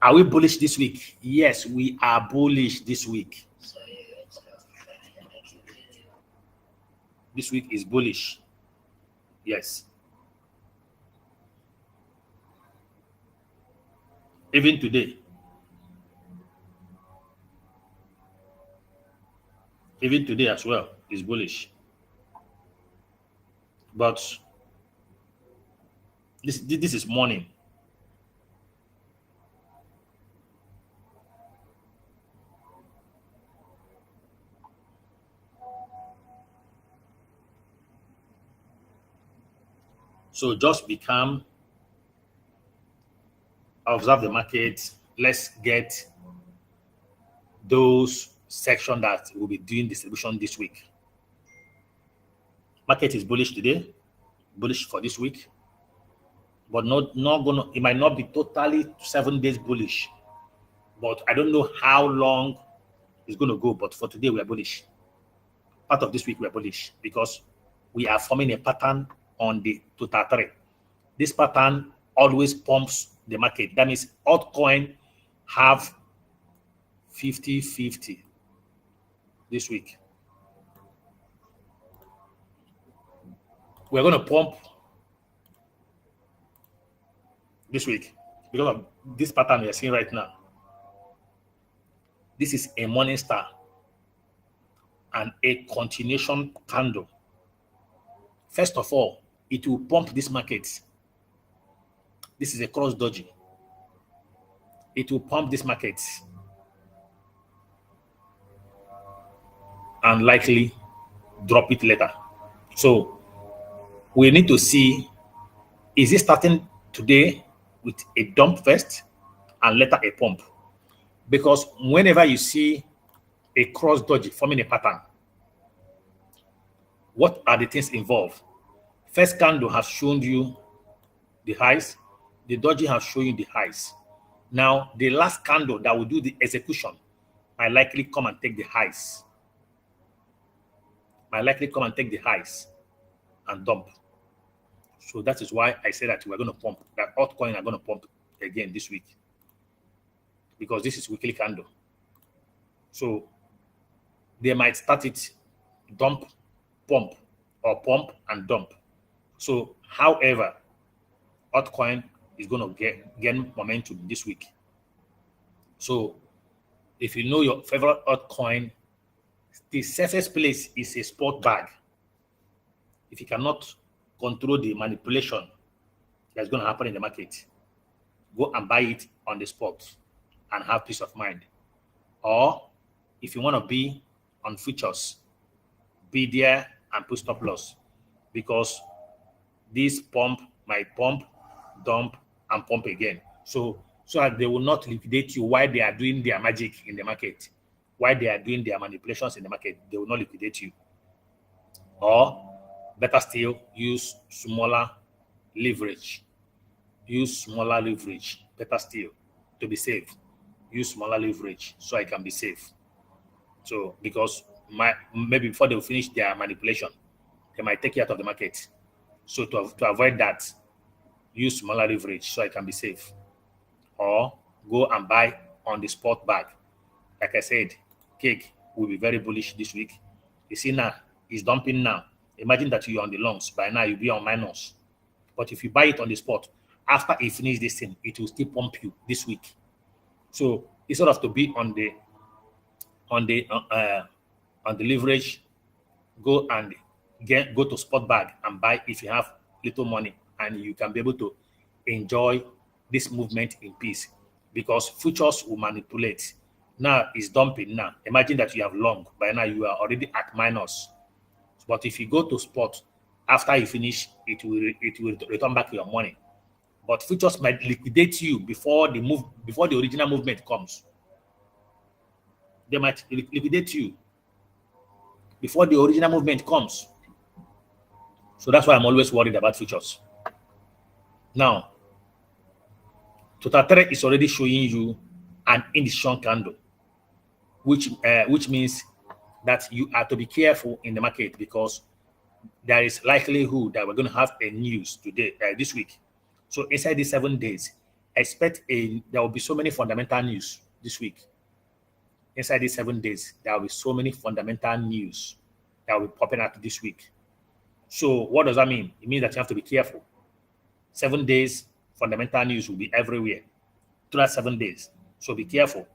Are we bullish this week? Yes, we are bullish this week. This week is bullish. Yes. Even today. Even today as well is bullish. But this is morning. So just observe the market. Let's get those sections that will be doing distribution this week. Market is bullish today, bullish for this week, but it might not be totally 7 days bullish. But I don't know how long it's going to go. But for today, we are bullish. Part of this week, we are bullish because we are forming a pattern on the total 3. This pattern always pumps the market. That means altcoin have 50-50 this week. We're going to pump this week because of this pattern we are seeing right now. This is a morning star and a continuation candle. First of all, it will pump this market. This is a cross doji. It will pump this market and likely drop it later. So we need to see, is it starting today with a dump first and later a pump. Because whenever you see a cross doji forming a pattern, what are the things involved? First candle has shown you the highs. The doji has shown you the highs. Now, the last candle that will do the execution might likely come and take the highs. And dump. So that is why I said that we're going to pump, that altcoin are going to pump again this week, because this is weekly candle. So they might start it dump, pump, or pump and dump. So, however, altcoin is going to gain momentum this week. So if you know your favorite altcoin, the safest place is a spot bag. If you cannot control the manipulation that's going to happen in the market, go and buy it on the spot and have peace of mind. Or if you want to be on futures, be there and put stop loss, because this pump might pump, dump, and pump again. So that they will not liquidate you while they are doing their magic in the market, while they are doing their manipulations in the market, they will not liquidate you. Or better still, use smaller leverage. Better still, to be safe. Use smaller leverage so I can be safe. So because maybe before they will finish their manipulation, they might take you out of the market. So to avoid that, use smaller leverage so I can be safe. Or go and buy on the spot bag. Like I said, cake will be very bullish this week. You see now, it's dumping now. Imagine that you're on the longs. By now, you'll be on minus. But if you buy it on the spot, after it finishes this thing, it will still pump you this week. So instead of to be on the leverage, go to spot bag and buy if you have little money, and you can be able to enjoy this movement in peace, because futures will manipulate. Now it's dumping now. Imagine that you have long. By now you are already at minus. But if you go to spot, after you finish, it will return back your money. But futures might liquidate you before the original movement comes. They might liquidate you before the original movement comes. So that's why I'm always worried about futures. Now, TotalTrade is already showing you an indecision candle, which means that you have to be careful in the market, because there is likelihood that we're going to have a news today, this week. So inside these 7 days, expect there will be so many fundamental news this week. Inside these 7 days, there will be so many fundamental news that will be popping out this week. So what does that mean? It means that you have to be careful. 7 days, fundamental news will be everywhere throughout 7 days. So be careful.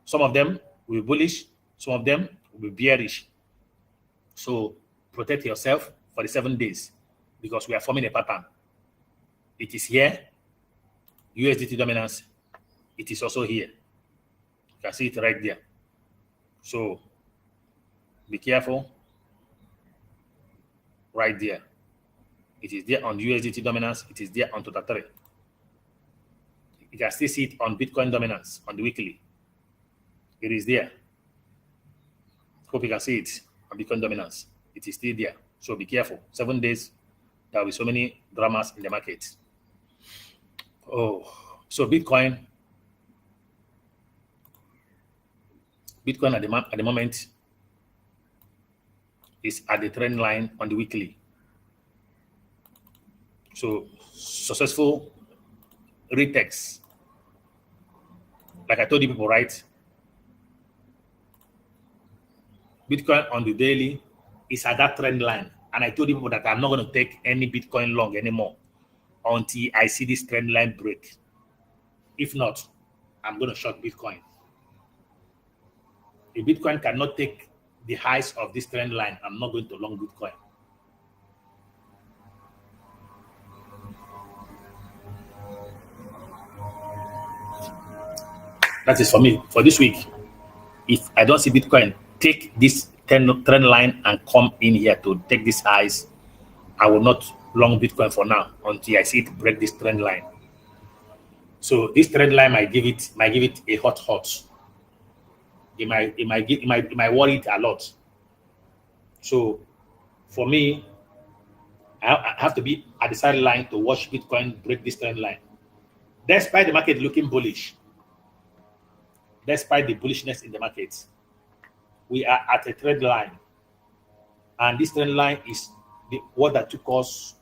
Some of them will be bullish, some of them will be bearish. So protect yourself for the 7 days, because we are forming a pattern. It is here, USDT dominance. It is also here. You can see it right there. So be careful. Right there. It is there on USDT dominance. It is there on TotalTrade. You can still see it on Bitcoin dominance on the weekly. It is there. Hope you can see it on Bitcoin dominance. It is still there. So be careful. 7 days, there will be so many dramas in the market. Oh, so Bitcoin at the moment is at the trend line on the weekly. So successful retakes, like I told you people, right? Bitcoin on the daily is at that trend line, and I told you people that I'm not going to take any Bitcoin long anymore until I see this trend line break. If not, I'm going to short Bitcoin. If Bitcoin cannot take the highs of this trend line, I'm not going to long Bitcoin. That is for me for this week. If I don't see Bitcoin take this trend line and come in here to take these highs, I will not long Bitcoin for now until I see it break this trend line. So this trend line might give it a hot. It might worry it a lot. So for me, I have to be at the sideline to watch Bitcoin break this trend line. Despite the market looking bullish, despite the bullishness in the market, we are at a trend line. And this trend line is what that took us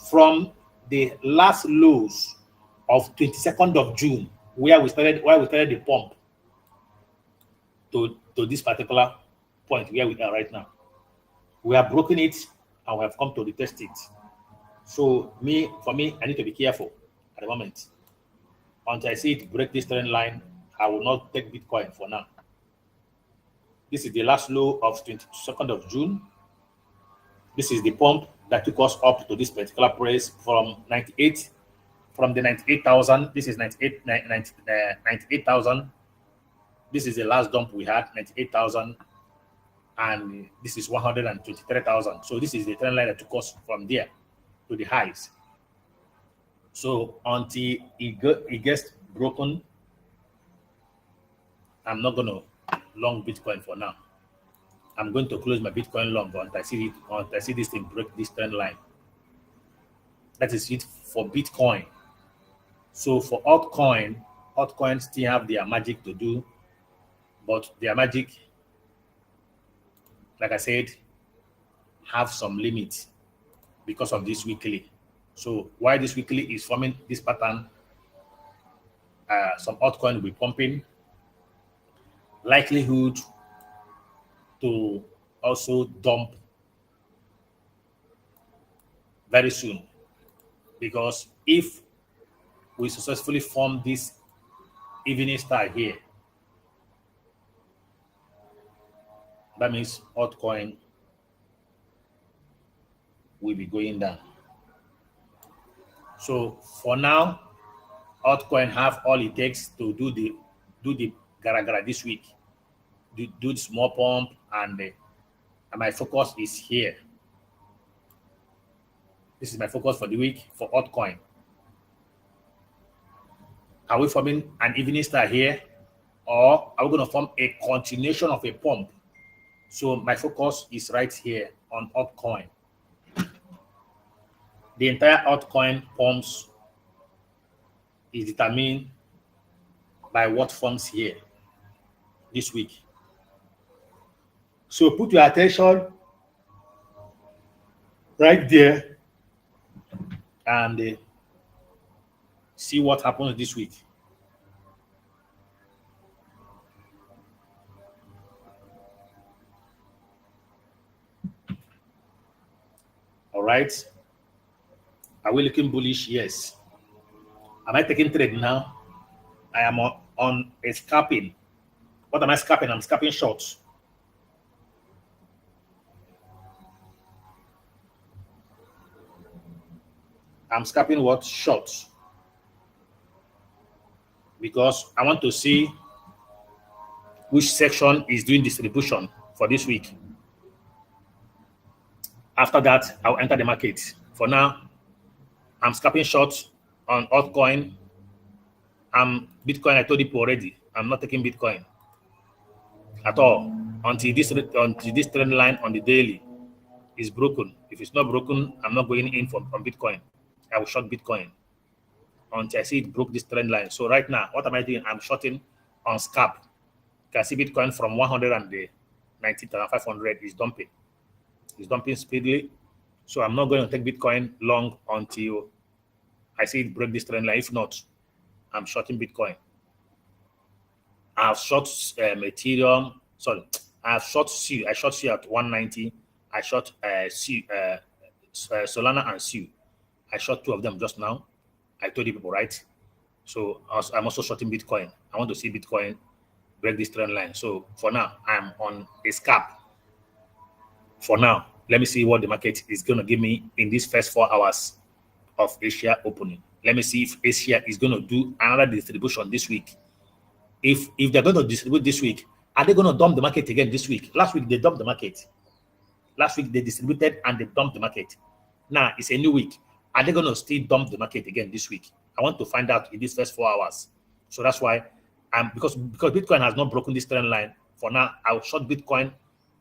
from the last lows of 22nd of June, where we started the pump, to this particular point where we are right now. We have broken it and we have come to retest it. So for me, I need to be careful at the moment. Until I see it break this trend line, I will not take Bitcoin for now. This is the last low of 22nd of June. This is the pump that took us up to this particular price from 98, from the 98,000. This is 98,000. This is the last dump we had, 98,000. And this is 123,000. So this is the trend line that took us from there to the highs. So until it gets broken, I'm not going to long Bitcoin for now. I'm going to close my Bitcoin long until I see this thing break this trend line. That is it for Bitcoin. So for altcoins still have their magic to do, but their magic, like I said, have some limits because of this weekly. So why this weekly is forming this pattern, some altcoin will be pumping. Likelihood to also dump very soon, because if we successfully form this evening star here, that means altcoin will be going down. So for now, altcoin have all it takes to do the gara this week, do the small pump, and my focus is here. This is my focus for the week for altcoin. Are we forming an evening star here, or are we going to form a continuation of a pump? So my focus is right here on altcoin. The entire altcoin pumps is determined by what forms here this week. So put your attention right there and see what happens this week. All right. Are we looking bullish? Yes. Am I taking trade now? I am on a scalping. What am I scalping? I'm scalping shorts. I'm scalping what? Shorts. Because I want to see which section is doing distribution for this week. After that, I'll enter the market. For now, I'm scalping shorts on altcoin. Bitcoin, I told you already, I'm not taking Bitcoin at all until this trend line on the daily is broken. If it's not broken, I'm not going in from Bitcoin. I will short Bitcoin until I see it broke this trend line. So right now, what am I doing? I'm shorting on scalp. You can see Bitcoin from 190,500 is dumping. It's dumping speedily. So I'm not going to take Bitcoin long until I see it break this trend line. If not, I'm shorting Bitcoin. I've short Ethereum. Sorry, I've short SU. I short SU at 190. I short Solana and SU. I short two of them just now. I told you people, right? So I'm also shorting Bitcoin. I want to see Bitcoin break this trend line. So for now, I'm on a scalp. For now, let me see what the market is going to give me in these first 4 hours of Asia opening. Let me see if Asia is going to do another distribution this week. If they're going to distribute this week, are they going to dump the market again this week? Last week, they dumped the market. Last week, they distributed and they dumped the market. Now, it's a new week. Are they going to still dump the market again this week? I want to find out in these first 4 hours. So that's why because Bitcoin has not broken this trend line for now. I'll short Bitcoin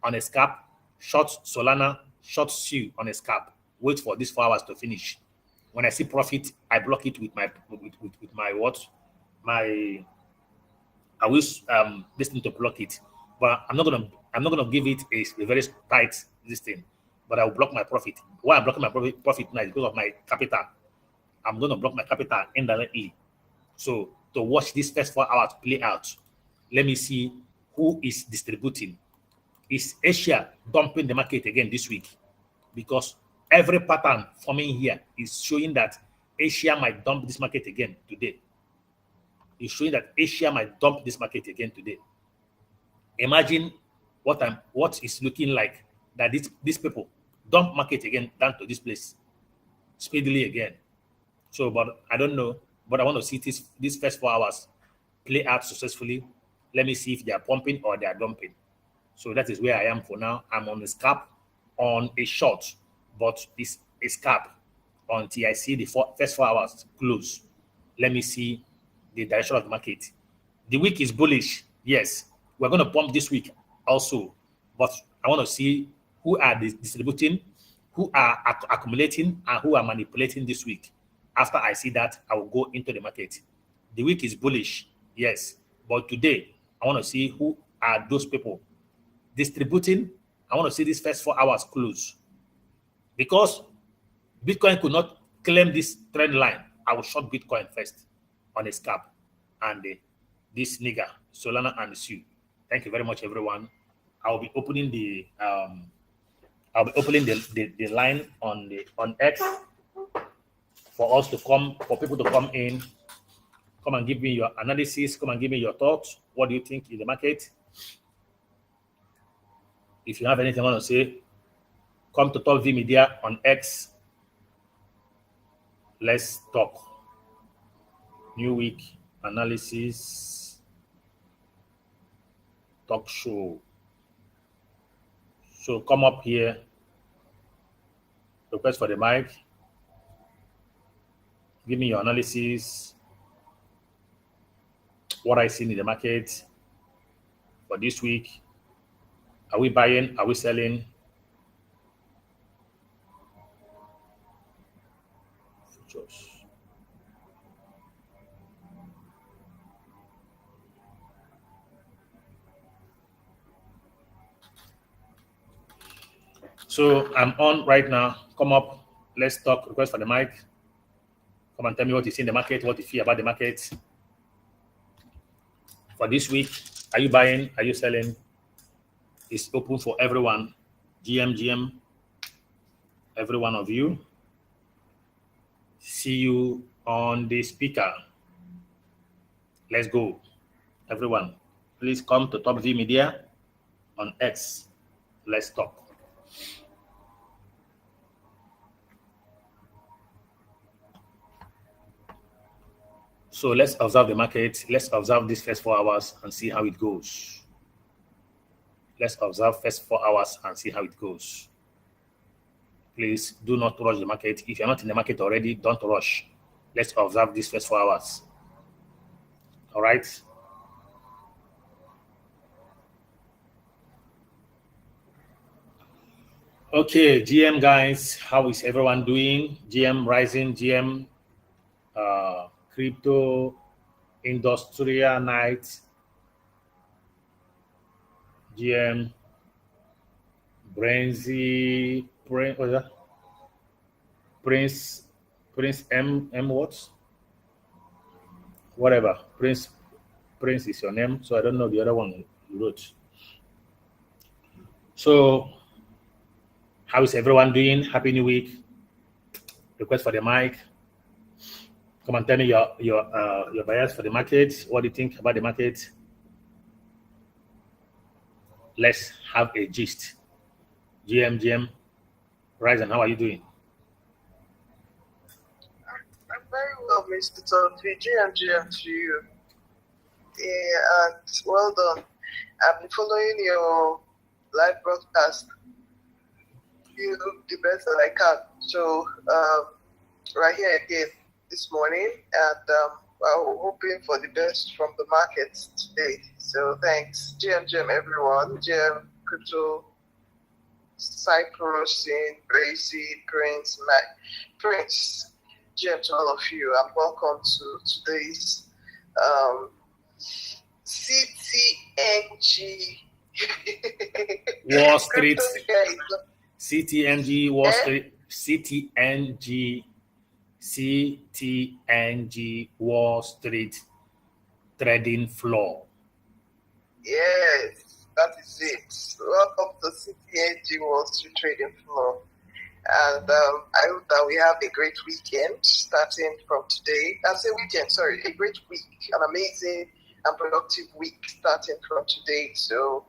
on a scalp, short Solana, short SU on a scalp. Wait for these 4 hours to finish. When I see profit, I block it with my what? I wish this thing to block it, but I'm not gonna give it a very tight this thing. But I will block my profit. Why I'm blocking my profit now is because of my capital. I'm gonna block my capital indirectly. So to watch this first 4 hours play out, let me see who is distributing. Is Asia dumping the market again this week? Because every pattern forming here is showing that Asia might dump this market again today. It's showing that Asia might dump this market again today. Imagine what is looking like that these people dump market again down to this place speedily again. So, but I don't know. But I want to see these first 4 hours play out successfully. Let me see if they are pumping or they are dumping. So that is where I am for now. I'm on a scalp on a short, but it's a scalp until I see the first 4 hours close. Let me see the direction of the market. The week is bullish. Yes, we're going to pump this week also, but I want to see who are distributing, who are accumulating, and who are manipulating this week. After I see that, I will go into the market. The week is bullish, yes, but today I want to see who are those people distributing. I want to see these first 4 hours close, because Bitcoin could not claim this trend line. I will short Bitcoin first on a scalp and this nigger Solana and SU. Thank you very much, everyone. I will be opening the line on X for people to come in, come and give me your analysis, come and give me your thoughts. What do you think in the market? If you have anything you want to say, come to Top V Media on X. Let's talk. New week analysis talk show. So come up here, request for the mic, give me your analysis, what I see in the market for this week. Are we buying? Are we selling? Futures. So I'm on right now. Come up. Let's talk. Request for the mic. Come and tell me what you see in the market, what you feel about the market. For this week, are you buying? Are you selling? It's open for everyone. GM, every one of you. See you on the speaker. Let's go. Everyone, please come to Top V Media on X. Let's talk. So let's observe the market. Let's observe these first 4 hours and see how it goes. Let's observe first 4 hours and see how it goes. Please do not rush the market. If you're not in the market already, don't rush. Let's observe these first 4 hours. All right. Okay, GM guys, how is everyone doing? GM Rising, GM Crypto Industrial Night, GM Brainzy, Prince M what? Whatever. Prince is your name, so I don't know the other one you wrote. So how is everyone doing? Happy New Week. Request for the mic. Come and tell me your bias for the market. What do you think about the market? Let's have a gist. GM, Ryzen, how are you doing? I'm very well, Mr. Tonvi. GM to you. Yeah, and well done. I've been following your live broadcast. You know, the best that I can. So, right here again. this morning, and we're hoping for the best from the markets today. So thanks, GM, everyone, GM, Crypto, Cyprus, Gracie, Prince, GM to all of you, and welcome to today's CTNG Wall Street. Crypto CTNG Wall Street. CTNG Wall Street trading floor. Yes, that is it. Welcome to CTNG Wall Street trading floor. And I hope that we have a great weekend starting from today. I say weekend, sorry, a great week, an amazing and productive week starting from today. So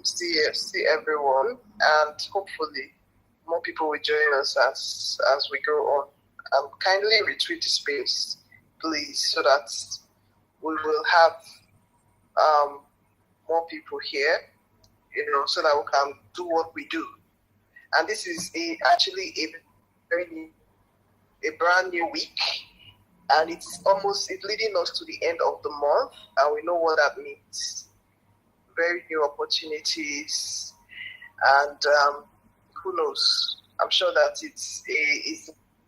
see everyone, and hopefully more people will join us as we go on. Kindly retweet the space, please, so that we will have more people here, so that we can do what we do. And this is actually a brand new week, and it's leading us to the end of the month, and we know what that means. Very new opportunities, and who knows? I'm sure that it's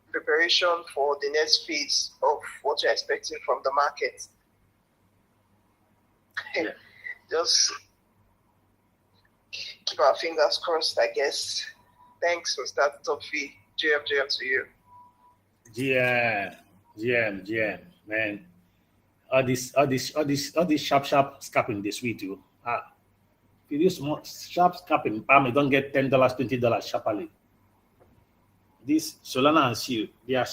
preparation for the next phase of what you're expecting from the market. Yeah. Just keep our fingers crossed, I guess. Thanks, Mr. Tofi. GM to you. GM, man. All this sharp scalping this week too. If you do small sharp scalping, you don't get $10, $20 sharply. This Solana and SEAL, their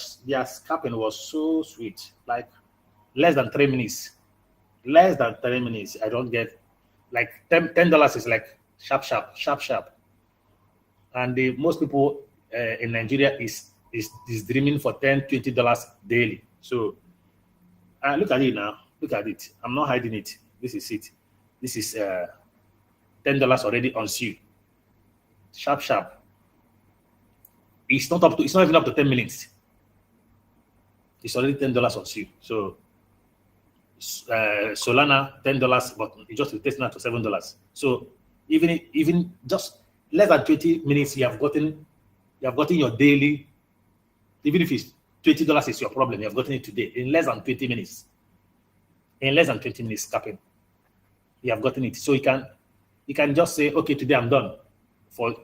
scalping was so sweet, like less than 3 minutes. Less than 3 minutes. I don't get like $10 is like sharp. And most people in Nigeria is dreaming for $10, $20 daily. So look at it now. Look at it. I'm not hiding it. This is it. This is $10 already on SEAL. Sharp. It's not even up to 10 minutes. It's already $10 on SEAL. So Solana $10, but it just replaces now to $7. So even just less than 20 minutes, you have gotten your daily. Even if it's $20 is your problem, you have gotten it today in less than 20 minutes. In less than 20 minutes, scalping, you have gotten it. So you can just say, okay, today I'm done. For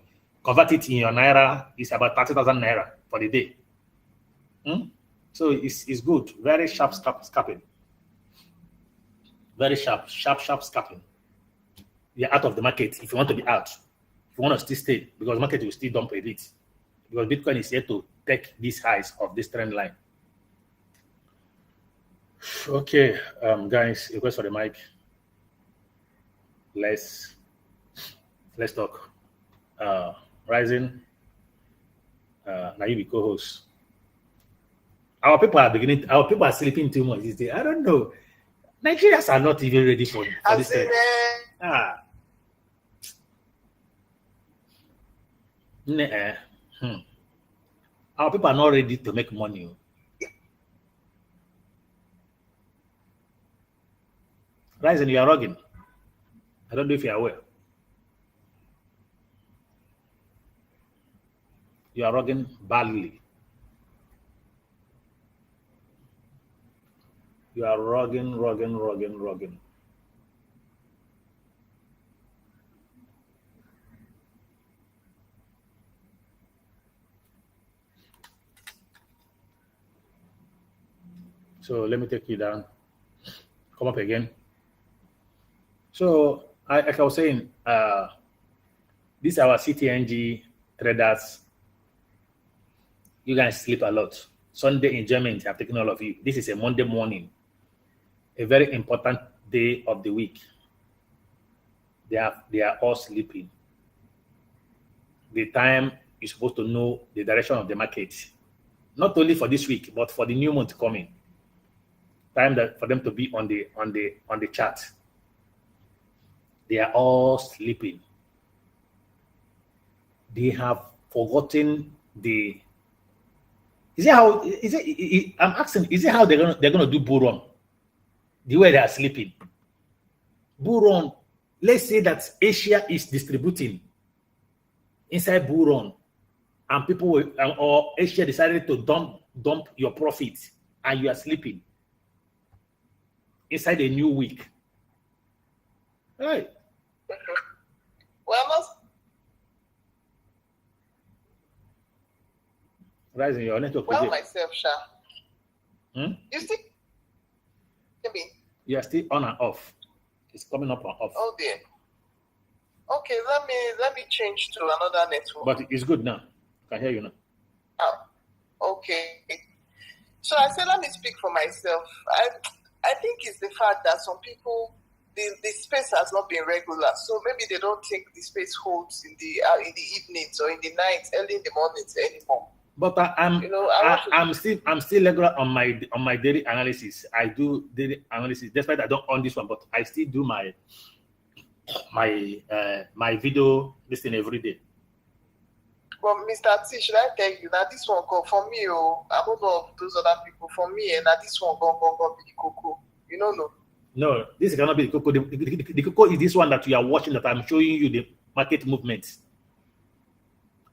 convert it in your naira, it's about 30,000 naira for the day. So it's good. Very sharp scalping. Very sharp scalping. You're out of the market if you want to be out. If you want to still stay, because the market will still dump a bit. Because Bitcoin is here to take these highs of this trend line. Okay, guys, request for the mic. Let's talk. Rising. Now you be co-host. Our people are sleeping too much these days. I don't know. Nigerians are not even ready for this thing. Our people are not ready to make money. Rising, you are rugging. I don't know if you are aware. You are rugging badly. You are rugging. So let me take you down. Come up again. So like I was saying, these are our CTNG traders. You guys sleep a lot. Sunday enjoyment have taken all of you. This is a Monday morning, a very important day of the week. They are all sleeping. The time you're supposed to know the direction of the market, not only for this week, but for the new month coming. Time for them to be on the chart. They are all sleeping. They have forgotten the Is it how? Is it? I'm asking. Is it how they're gonna do bull run? The way they are sleeping. Bull run. Let's say that Asia is distributing inside bull run, and people will, or Asia decided to dump your profits, and you are sleeping inside a new week. Right. Well, Rising your network. Well, myself, Sha. Hmm? You see? Me? You are still on and off. It's coming up and off. Oh dear. Okay, let me change to another network. But it's good now. I can hear you now. Oh, okay. So I said, let me speak for myself. I think it's the fact that some people, the space has not been regular, so maybe they don't take the space holds in the evenings or in the nights, early in the mornings anymore. But I'm still regular on my daily analysis. I do daily analysis, despite I don't own this one, but I still do my video listening every day. Well, Mr. T, should I tell you that this one go for me? I don't know of those other people. For me, and that this one go be the cocoa. You know, no. No, this cannot be the cocoa. The cocoa is this one that you are watching. That I'm showing you the market movements.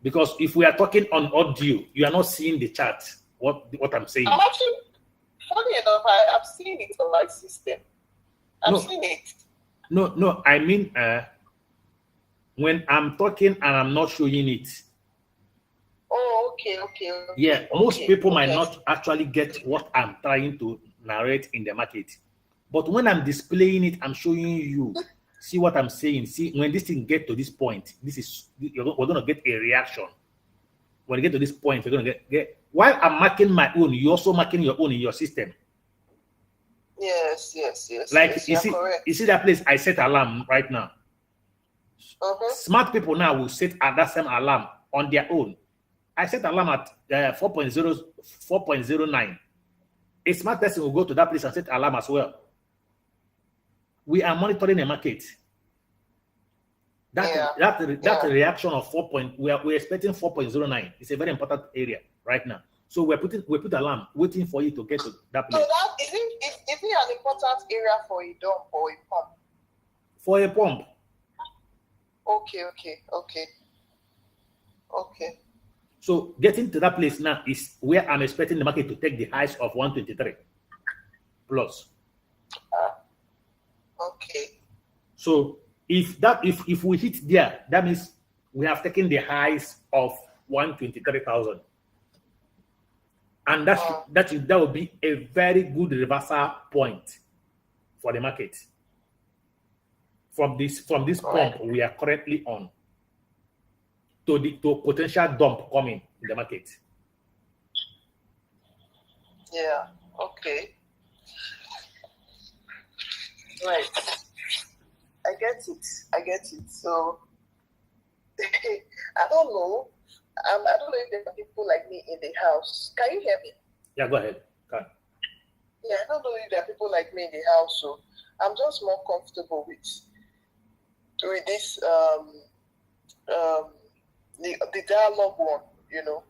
Because if we are talking on audio, you are not seeing the chart. What I'm saying. I'm actually, funny enough, I've seen it on my system. I've seen it. No. I mean, when I'm talking and I'm not showing it. Oh, okay. Yeah, most people might not actually get what I'm trying to narrate in the market. But when I'm displaying it, I'm showing you. See what I'm saying. See, when this thing get to this point, we're gonna get a reaction. When you get to this point, you're gonna get. While I'm marking my own, you're also marking your own in your system. Yes. Like yes, you see that place. I set alarm right now. Smart people now will set that same alarm on their own. I set alarm at 4.09. A smart person will go to that place and set alarm as well. We are monitoring the market. That reaction of 4. We're expecting 4.09. It's a very important area right now. So we put alarm waiting for you to get to that place. So that is it an important area for a dump or a pump? For a pump. Okay. So getting to that place now is where I'm expecting the market to take the highs of 123 plus. Okay. So if we hit there, that means we have taken the highs of 123,000, and that will be a very good reversal point for the market. From this pump we are currently on to potential dump coming in the market. Yeah. Okay. Right. I get it. So I don't know. I don't know if there are people like me in the house. Can you hear me? Yeah, go ahead. Yeah, I don't know if there are people like me in the house. So I'm just more comfortable with this the dialogue one, you know.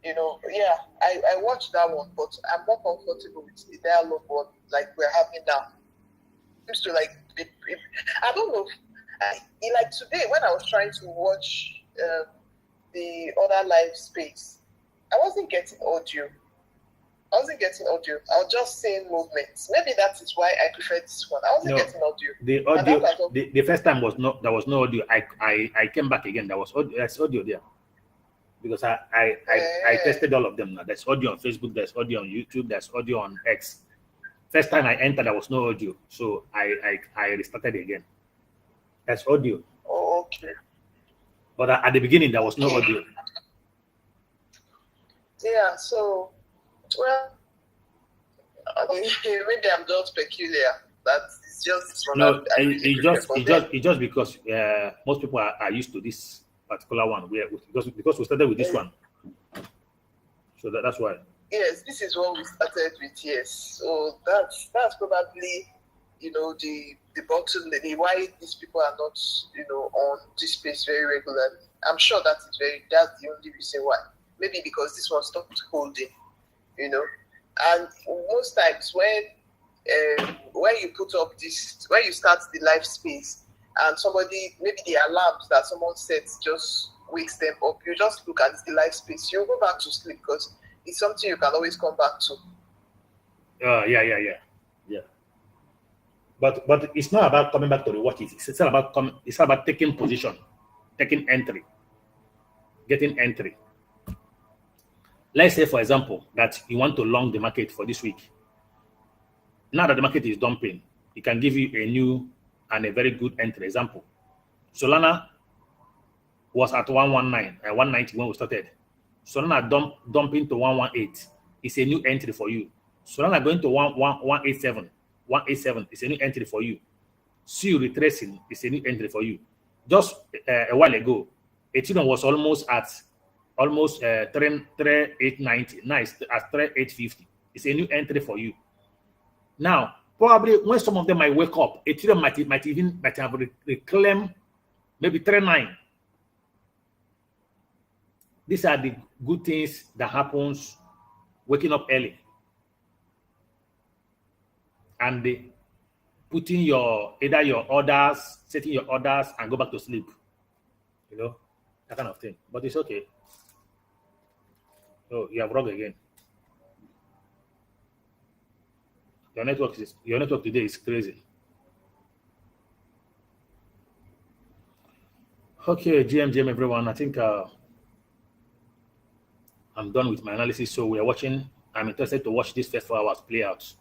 You know, yeah, I watched that one, but I'm more comfortable with the dialogue one like we're having now. Seems to like I don't know. Like today when I was trying to watch the other live space, I wasn't getting audio. I was just seeing movements. Maybe that is why I prefer this one. I wasn't getting audio. The audio. The first time there was no audio. I came back again. There's audio there. Because I tested all of them now. There's audio on Facebook, there's audio on YouTube, there's audio on X. First time I entered, there was no audio. So I restarted again. There's audio. Oh, okay. But at the beginning, there was no audio. Yeah, so, well, maybe I'm just peculiar. It's just one. No, it's just because most people are used to this particular one. Because we started with this one. So that's why. Yes, this is what we started with. Yes, so that's probably the bottom, why these people are not on this space very regularly. I'm sure that's the only reason why. maybe because this one stopped holding, you know. And most times when you put up this, when you start the live space and somebody, maybe the alarms that someone sets just wakes them up, you just look at the live space, you'll go back to sleep because it's something you can always come back to. Yeah. But it's not about coming back to rewatch it. It's about taking position, taking entry, getting entry. Let's say, for example, that you want to long the market for this week. Now that the market is dumping, it can give you a new and a very good entry. Example, Solana was at 119 and 190 when we started. Solana dumping to 118. It's a new entry for you. Solana going to 187. 187 is a new entry for you. SU retracing is a new entry for you. Just a while ago, Ethereum was almost 3,890. Nice at 3,850. It's a new entry for you. Now, probably when some of them might wake up, Ethereum might have reclaimed maybe 3,900. These are the good things that happens waking up early and putting either your orders, setting your orders and go back to sleep. You know, that kind of thing. But it's okay. Oh, you have wrong again. Your network today is crazy. Okay, GM, everyone. I think I'm done with my analysis. So we are watching. I'm interested to watch this first 4 hours play out.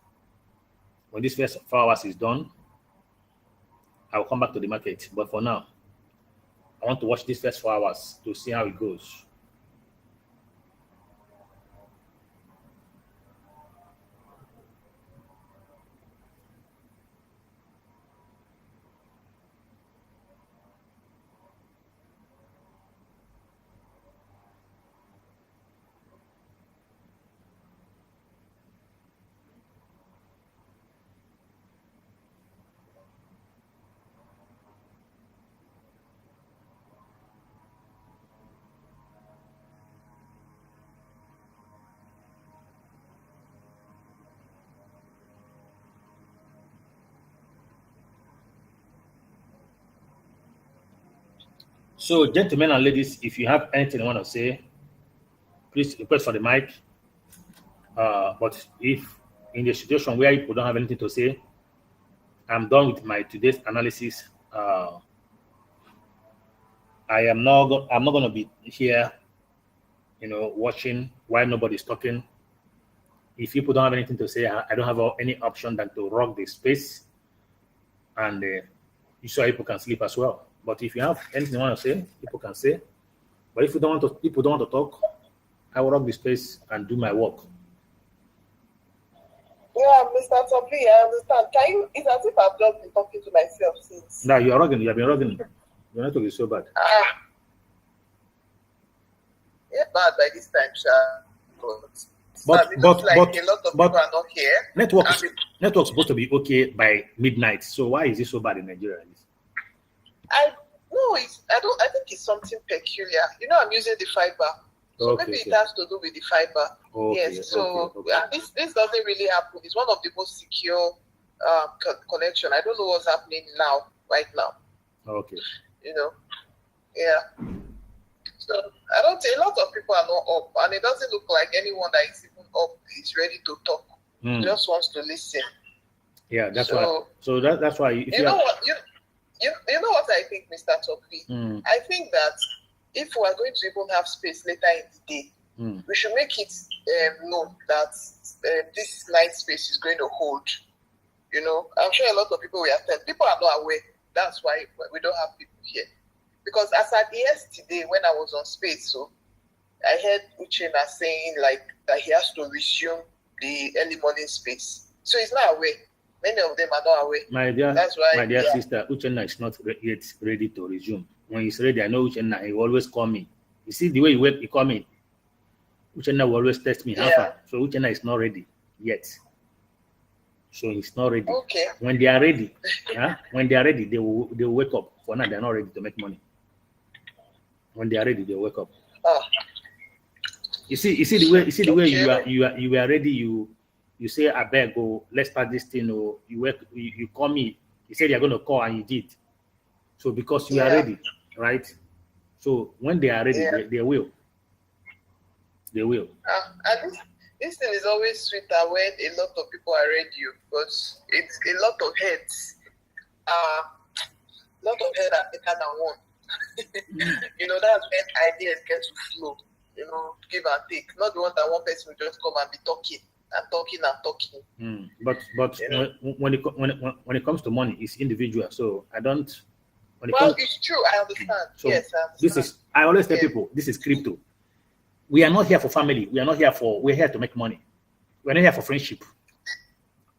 When this first 4 hours is done, I will come back to the market. But for now, I want to watch this first 4 hours to see how it goes. So, gentlemen and ladies, if you have anything you want to say, please request for the mic. But if in the situation where you don't have anything to say, I'm done with my today's analysis. I'm not going to be here, watching while nobody's talking. If people don't have anything to say, I don't have any option than to rock the space, and so people can sleep as well. But if you have anything you want to say, people can say. But if people don't want to talk, I will rock the space and do my work. Yeah, Mr. Topi, I understand. It's as if I've just been talking to myself since. No, you are rocking. You have been rocking. Your network is so bad. Yeah, bad by this time, sir. But a lot of people are not here. Network's supposed to be okay by midnight. So why is it so bad in Nigeria? I think it's something peculiar. I'm using the fiber. So maybe it has to do with the fiber. Okay, yes. So this doesn't really happen. It's one of the most secure connection. I don't know what's happening right now. Okay. Yeah. So I don't think a lot of people are not up, and it doesn't look like anyone that is even up is ready to talk. Just wants to listen. Yeah, that's why. So that's why. You know what I think, Mr. Topi? I think that if we are going to even have space later in the day, we should make it known that this night space is going to hold. I'm sure a lot of people will attend. People are not aware. That's why we don't have people here. Because as at yesterday, when I was on space, so I heard Uchenna saying that he has to resume the early morning space. So he's not aware. Many of them are not aware. My dear sister, Uchenna is not yet ready to resume. When he's ready, I know Uchenna, he will always call me. You see the way he call me? Uchenna will always text me. How far? So Uchenna is not ready yet. So he's not ready. Okay. When they are ready, they will wake up. For now, they're not ready to make money. When they are ready, they'll wake up. You see the way you are ready. You say, I beg, oh, let's start this thing. Or you call me. You said you're going to call, and you did. So because you are ready, right? So when they are ready, they will. They will. And this thing is always sweeter when a lot of people are ready, because it's a lot of heads. A lot of heads are better than one. That's when ideas get to flow. Give and take. Not the one that one person will just come and be talking and talking and talking. But when it comes to money, it's individual. So I don't. It's true. I understand. So yes, I understand. I always tell people, this is crypto. We are not here for family. We're here to make money. We're not here for friendship.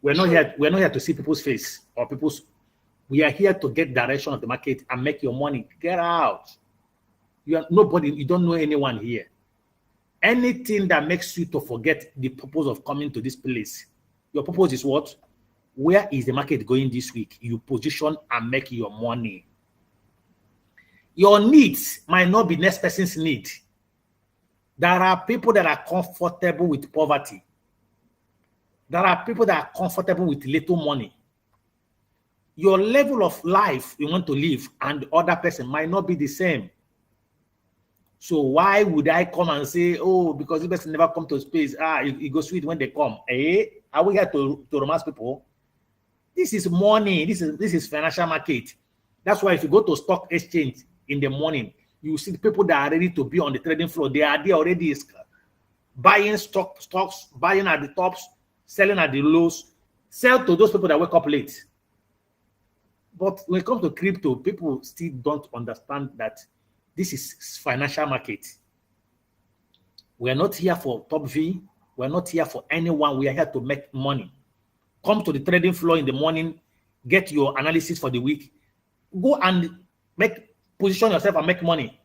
We're not here to see people's face or people's. We are here to get direction of the market and make your money. Get out. You are nobody. You don't know anyone here. Anything that makes you to forget the purpose of coming to this place. Your purpose is what? Where is the market going this week? You position and make your money. Your needs might not be next person's need. There are people that are comfortable with poverty. There are people that are comfortable with little money. Your level of life you want to live and the other person might not be the same. So why would I come and say, oh, because this person never come to space, it goes sweet when they come. Are we here to romance people? This is money. This is financial market. That's why if you go to stock exchange in the morning, you see the people that are ready to be on the trading floor. They are there already, buying stocks, buying at the tops, selling at the lows. Sell to those people that wake up late. But when it comes to crypto, people still don't understand that this is financial market. We're not here for top V. We're not here for anyone. We are here to make money. Come to the trading floor in the morning, get your analysis for the week. Go and position yourself and make money.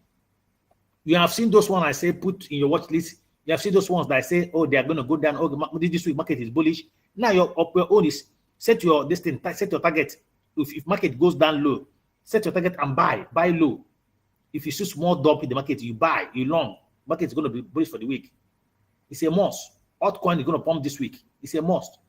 You have seen those ones I say put in your watch list. You have seen those ones that I say, oh, they are going to go down. Oh, this week market is bullish. Now your own is set your target. If market goes down low, set your target and buy low. If you see small drop in the market, you buy, you long. Market is going to be bullish for the week. It's a must. Altcoin is going to pump this week. It's a must.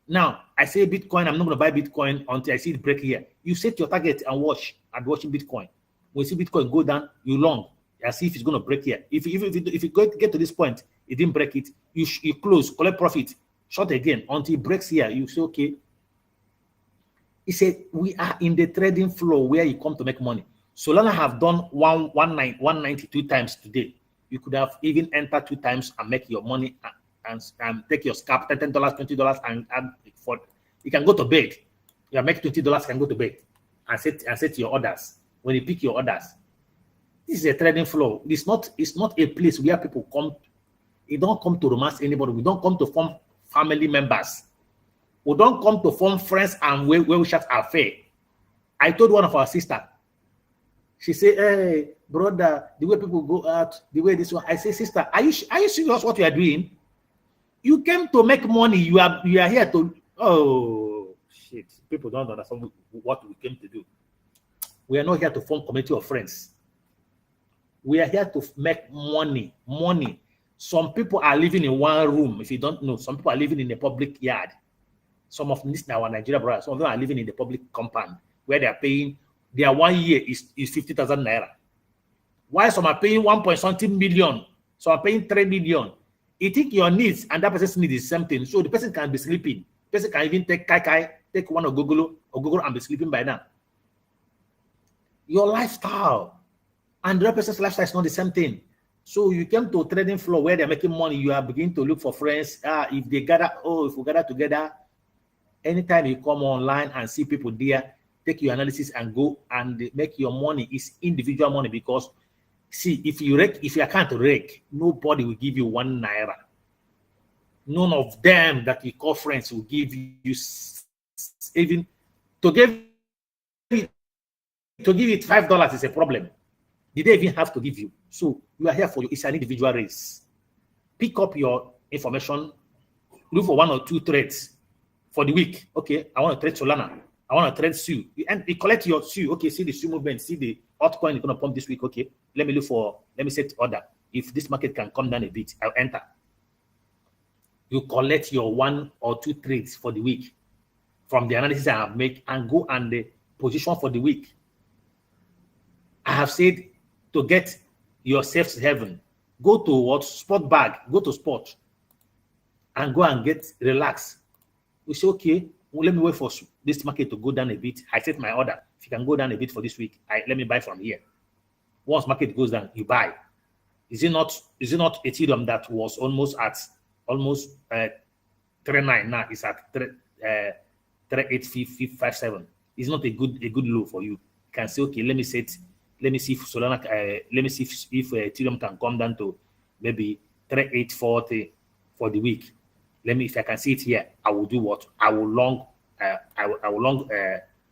Now, I say Bitcoin, I'm not going to buy Bitcoin until I see it break here. You set your target and watch and watching Bitcoin. When you see Bitcoin go down, you long. And see if it's going to break here. If you get to this point, it didn't break it, you close, collect profit, short again until it breaks here. You say, okay. He said, we are in the trading floor where you come to make money. Solana have done 192 times today. You could have even entered 2 times and make your money and take your scalp, $10, $20, and for you can go to bed. You make $20, can go to bed and set your orders. When you pick your orders, this is a trading floor. It's not a place where people come. You don't come to romance anybody. We don't come to form family members. We don't come to form friends and well-wishers affair. I told one of our sisters. She said, hey, brother, the way people go out, the way this one. I say, sister, are you serious what you are doing? You came to make money. You are here to, oh, shit. People don't understand what we came to do. We are not here to form community of friends. We are here to make money. Money. Some people are living in one room. If you don't know, some people are living in a public yard. Some of this now are Nigeria brothers. Some of them are living in the public compound where they are paying. Their 1 year is 50,000 naira. While some are paying 1.something million, some are paying 3 million. You think your needs and that person's need is something. So the person can be sleeping. The person can even take take one of Google and be sleeping by now. Your lifestyle and the other person's lifestyle is not the same thing. So you came to a trading floor where they're making money. You are beginning to look for friends. If we gather together, anytime you come online and see people there, take your analysis and go and make your money. Is individual money, because see, if you can't rake, nobody will give you 1 naira. None of them that you call friends will give you even to give it $5 is a problem. Did they even have to give you? So you are here for you. It's an individual race. Pick up your information, look for 1 or 2 trades for the week. Okay, I want to trade Solana. I want to trade SU. And you collect your SU. Okay, see the SU movement, see the altcoin is going to pump this week. Okay, let me set order. if this market can come down a bit, I'll enter. You collect your 1 or 2 trades for the week from the analysis I have made and go and the position for the week. I have said to get yourself to heaven, go to what? Sport bag, go to sport and go and get relax. We say, okay, well, let me wait for this market to go down a bit. I set my order. If you can go down a bit for this week, let me buy from here. Once market goes down, you buy. Is it not Ethereum that was almost 3.9 now? It's at 3.857. It's not a good low for you. You can say, okay, let me see if Solana, let me see if Ethereum can come down to maybe 3.840 for the week. If I can see it here, I will do what? I will long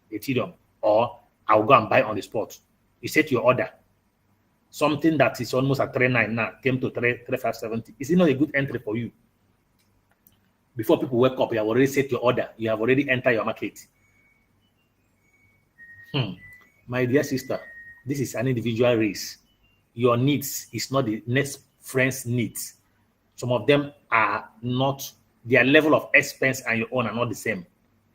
Ethereum, or I will go and buy on the spot. You set your order. Something that is almost at 3.9 now came to 3.570. Is it not a good entry for you? Before people wake up, you have already set your order. You have already entered your market. My dear sister, this is an individual race. Your needs is not the next friend's needs. Some of them are not, their level of expense and your own are not the same.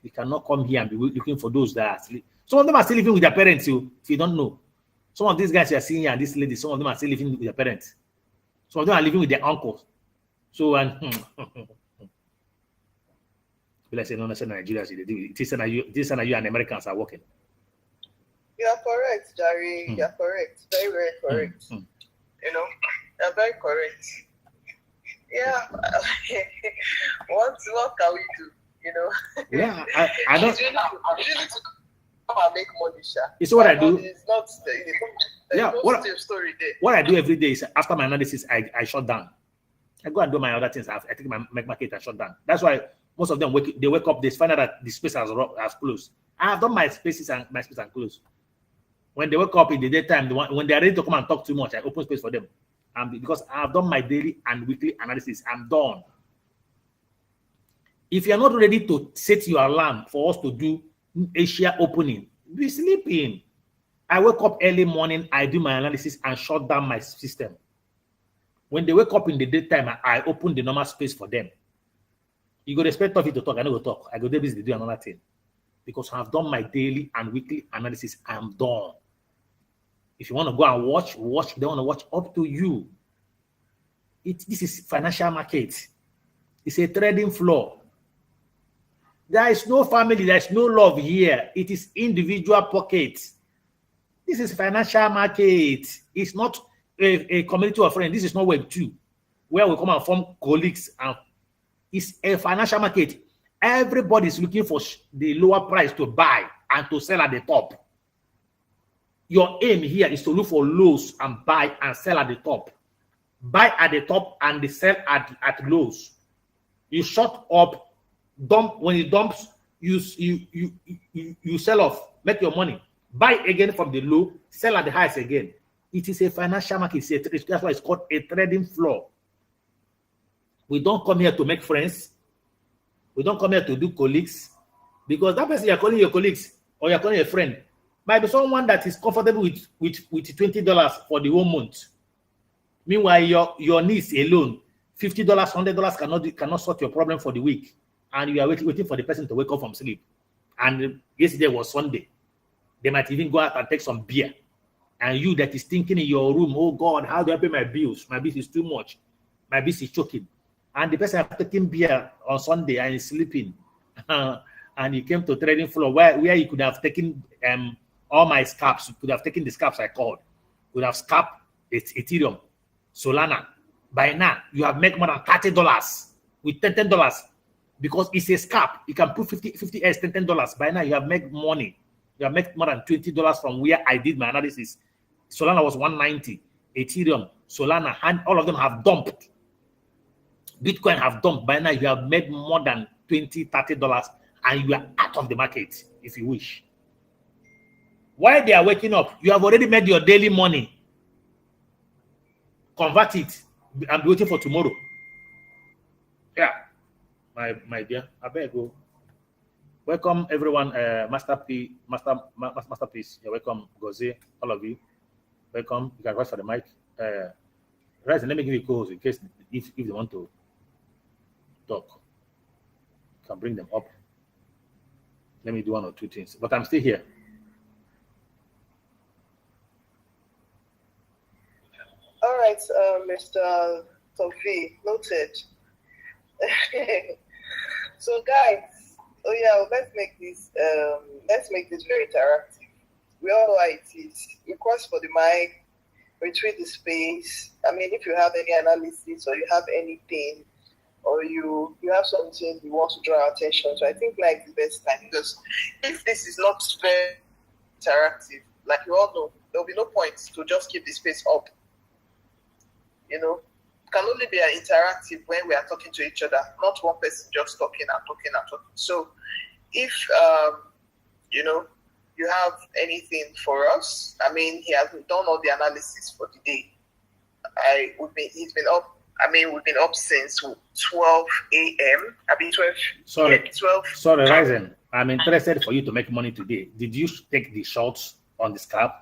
You cannot come here and be looking for those that are asleep. Some of them are still living with their parents, if you don't know. Some of these guys you are seeing here, and this lady, some of them are still living with their parents. Some of them are living with their uncles. So, and I say, no, Nigeria, this is you and Americans are working. You are correct, Jerry. You are correct. Very, very correct. You know, you're very correct. Yeah. What can we do? You know? Yeah, I don't. Really to come and make money, Sha. It's what I do. It's not. Yeah, no story there. What I do every day is after my analysis, I shut down. I go and do my other things. I take my market and shut down. That's why most of them wake up. They find out that the space has closed. I have done my spaces and my space and closed. When they wake up in the daytime, when they are ready to come and talk too much, I open space for them. Because I have done my daily and weekly analysis, I'm done. If you are not ready to set your alarm for us to do Asia opening, be sleeping. I wake up early morning, I do my analysis and shut down my system. When they wake up in the daytime, I open the normal space for them. You go expect of it to talk, I don't go talk. I go there busy to do another thing. Because I have done my daily and weekly analysis, I'm done. If you want to go and watch. If you don't want to watch, up to you. This is financial market. It's a trading floor. There is no family, there is no love here. It is individual pockets. This is financial market. It's not a community of friends. This is not Web 2, where we come and form colleagues. And it's a financial market. Everybody is looking for the lower price to buy and to sell at the top. Your aim here is to look for lows and buy and sell at the top. Buy at the top and sell at lows. You short up, dump. When it dumps, you sell off, make your money. Buy again from the low, sell at the highest again. It is a financial market. That's why it's called a trading floor. We don't come here to make friends. We don't come here to do colleagues, because that person you're calling your colleagues or you're calling a friend might be someone that is comfortable with $20 for the whole month. Meanwhile, your needs alone, $50, $100 cannot sort your problem for the week, and you are waiting for the person to wake up from sleep. And yesterday was Sunday. They might even go out and take some beer, and you that is thinking in your room, oh God, how do I pay my bills? My bills is too much. My bills is choking. And the person have taken beer on Sunday and is sleeping. And he came to trading floor where he could have taken all my scalps. He could have taken the scalps I called. Could have scalped Ethereum, Solana. By now, you have made more than $30 with $10 because it's a scalp. You can put 50 S, $10. By now, you have made money. You have made more than $20 from where I did my analysis. Solana was 190. Ethereum, Solana, and all of them have dumped. Bitcoin have dumped. By now, you have made more than $20, $30, and you are out of the market if you wish. While they are waking up, you have already made your daily money. Convert it and be waiting for tomorrow. Yeah, my dear, I better go. Welcome everyone, Masterpiece. You're welcome, Gozi, all of you. Welcome. You can wait for the mic. Right, let me give you calls in case if they want to talk. Can bring them up. Let me do one or two things, but I'm still here. All right, Mr. Tofi, noted. So, guys, let's make this very interactive. We all know how it is. Request for the mic, retweet the space. I mean, if you have any analysis or you have anything, or you have something you want to draw our attention to, I think like the best time, because if this is not very interactive, like you all know, there will be no point to just keep the space up. It can only be interactive when we are talking to each other, not one person just talking and talking and talking. So if you have anything for us, I mean, he has done all the analysis for the day. He's been up. I mean, we've been up since 12 a.m. I mean, 12. Sorry, 12. Sorry, Ryzen. I'm interested for you to make money today. Did you take the shorts on the scalp?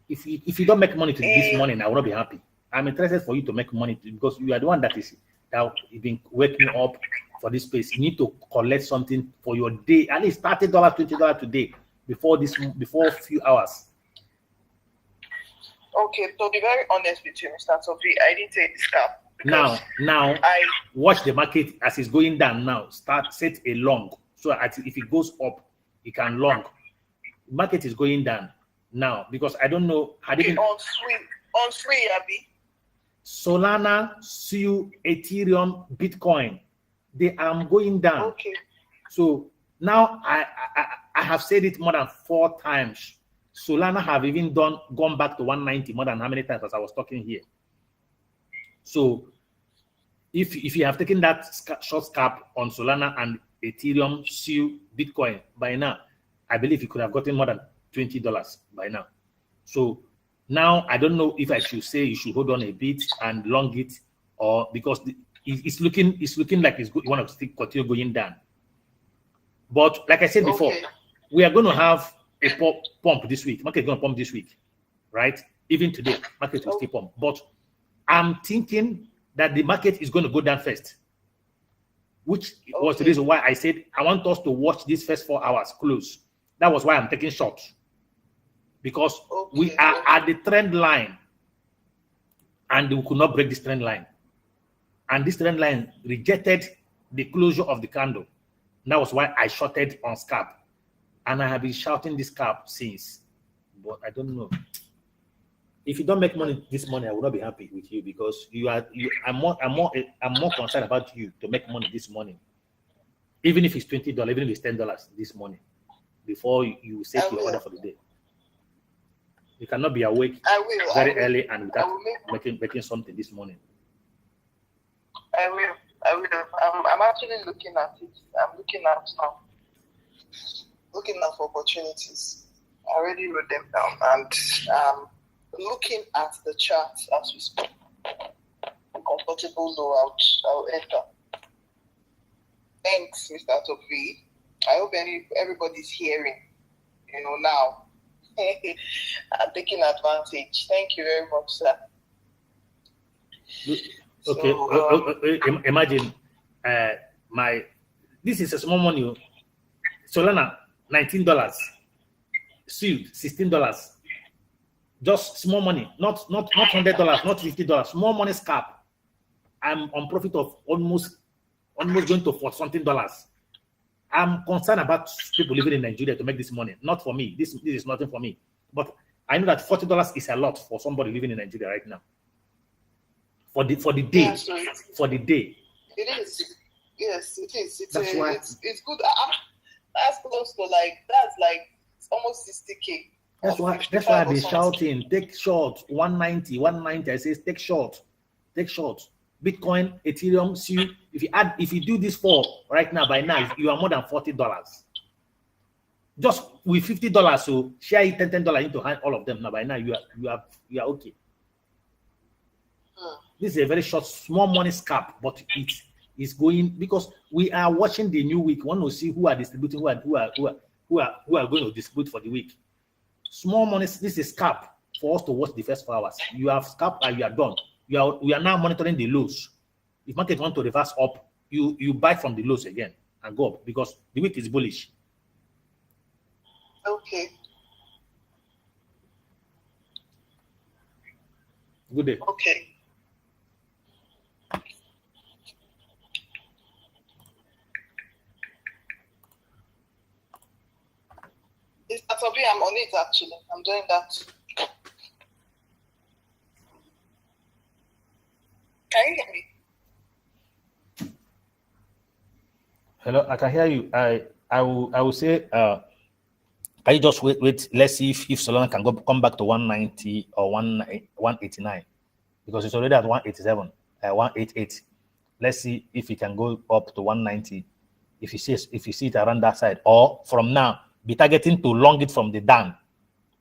If you don't make money this morning, I will not be happy. I'm interested for you to make money because you are the one that you've been waking up for this space. You need to collect something for your day, at least $30, $20 today before a few hours. Okay, to be very honest with you, Mr. Sophie, I didn't take the scalp. Now, watch the market as it's going down now. Set a long. So if it goes up, it can long. Market is going down now because I don't know. On free, Abby. Solana, SU, Ethereum, Bitcoin, they are going down. Okay. So now I have said it more than 4 times. Solana have even gone back to 190 more than how many times as I was talking here. So if you have taken that short scalp on Solana and Ethereum, SU, Bitcoin by now, I believe you could have gotten more than $20 by now. So now I don't know if I should say you should hold on a bit and long it, or because it's looking like you want to continue going down. But like I said before, we are going to have a pump this week. Market is going to pump this week, right? Even today, market will still pump. But I'm thinking that the market is going to go down first, which was the reason why I said I want us to watch these first 4 hours close. That was why I'm taking short, because we are at the trend line and we could not break this trend line. And this trend line rejected the closure of the candle. That was why I shorted on scalp. And I have been shouting this scalp since. But I don't know. If you don't make money this morning, I will not be happy with you because I'm more concerned about you to make money this morning. Even if it's $20, even if it's $10 this morning, before you set your order for the day. You cannot be awake very early and without making something this morning. I will. I'm actually looking at it. I'm looking at now. Looking out for opportunities. I already wrote them down and looking at the chart as we speak. Comfortable low, I'll enter. Thanks, Mr. Topi. I hope everybody's hearing. Now. I'm taking advantage. Thank you very much, sir. Okay. So, imagine this is a small money. Solana, $19. Sealed, $16. Just small money, not $100, not $50. Small money scalp. I'm on profit of almost going to $40 something. I'm concerned about people living in Nigeria to make this money. Not for me. This is nothing for me. But I know that $40 is a lot for somebody living in Nigeria right now. For the day. Yeah, so for the day. It is. Yes, it is. That's why it's good. That's close to that's almost 60K. That's why I've been shouting, take short, 190. I say take short. Bitcoin, Ethereum, SU. If you do this for right now, by now you are more than $40. Just with $50, so share it $10 into all of them. Now by now you are okay. This is a very short, small money scalp, but it is going because we are watching the new week. One will see who are distributing, who are going to distribute for the week. Small money. This is scalp. for us to watch the first 4 hours. You have scalped and you are done. We are now monitoring the lows. If market want to reverse up, you buy from the lows again and go up because the week is bullish. Okay. Good day. Okay. It's Saturday, I'm on it actually. I'm doing that. Can you hear me? Hello, I can hear you. I will say can you just wait? Let's see if Solana can come back to 190 or 189 because it's already at 187, 188. Let's see if it can go up to 190. If you see it around that side, or from now, be targeting to long it from the down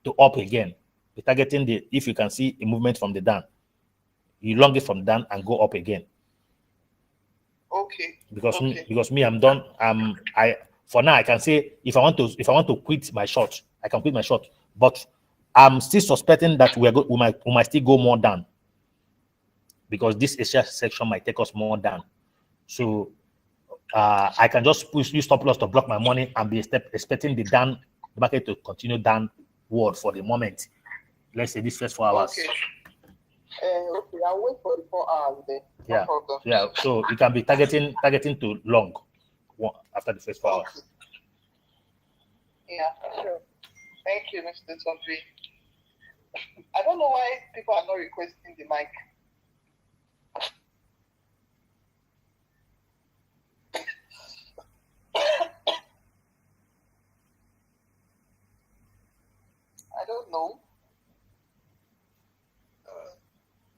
to up again. Be targeting if you can see a movement from the down, you long it from down and go up again. Okay. Because me, I'm done. For now I can say if I want to quit my short, I can quit my short. But I'm still suspecting that we might still go more down because this Asia section might take us more down. So I can just use stop loss to block my money and be expecting the market to continue downward for the moment. Let's say this first 4 hours. Okay. Okay, I'll wait for the 4 hours then. No problem. Yeah. So you can be targeting to long after the first 4 hours. Yeah, sure. Thank you, Mr. Tondri. I don't know why people are not requesting the mic. I don't know.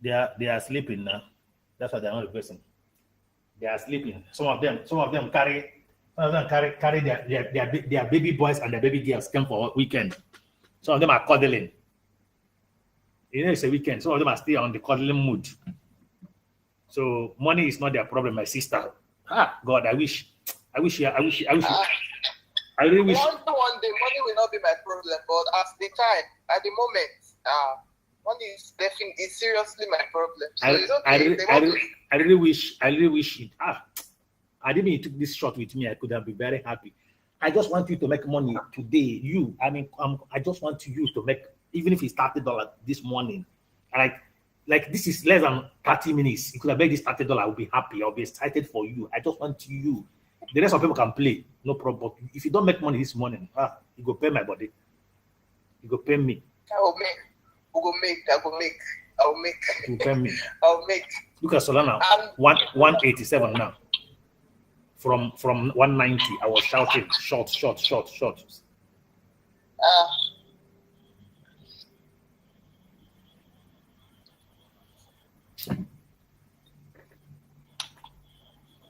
They are sleeping now. That's why they're not requesting. They are sleeping. Some of them carry their baby boys and their baby girls come for a weekend. Some of them are cuddling. You know, it's a weekend. Some of them are still on the cuddling mood. So money is not their problem, my sister. God, I wish. I really wish. One day, money will not be my problem, but at the moment, money is definitely seriously my problem. So it's okay. I really wish it. I didn't mean you took this shot with me. I could have been very happy. I just want you to make money today. I just want you to make, even if it's $30 this morning. Like this is less than 30 minutes. You could have made this $30. I will be happy. I'll be excited for you. I just want you. The rest of people can play, no problem. But if you don't make money this morning, you go pay my body. You go pay me. I will make. You pay me. I'll make. Look at Solana, 187 now. From 190, I was shouting, short.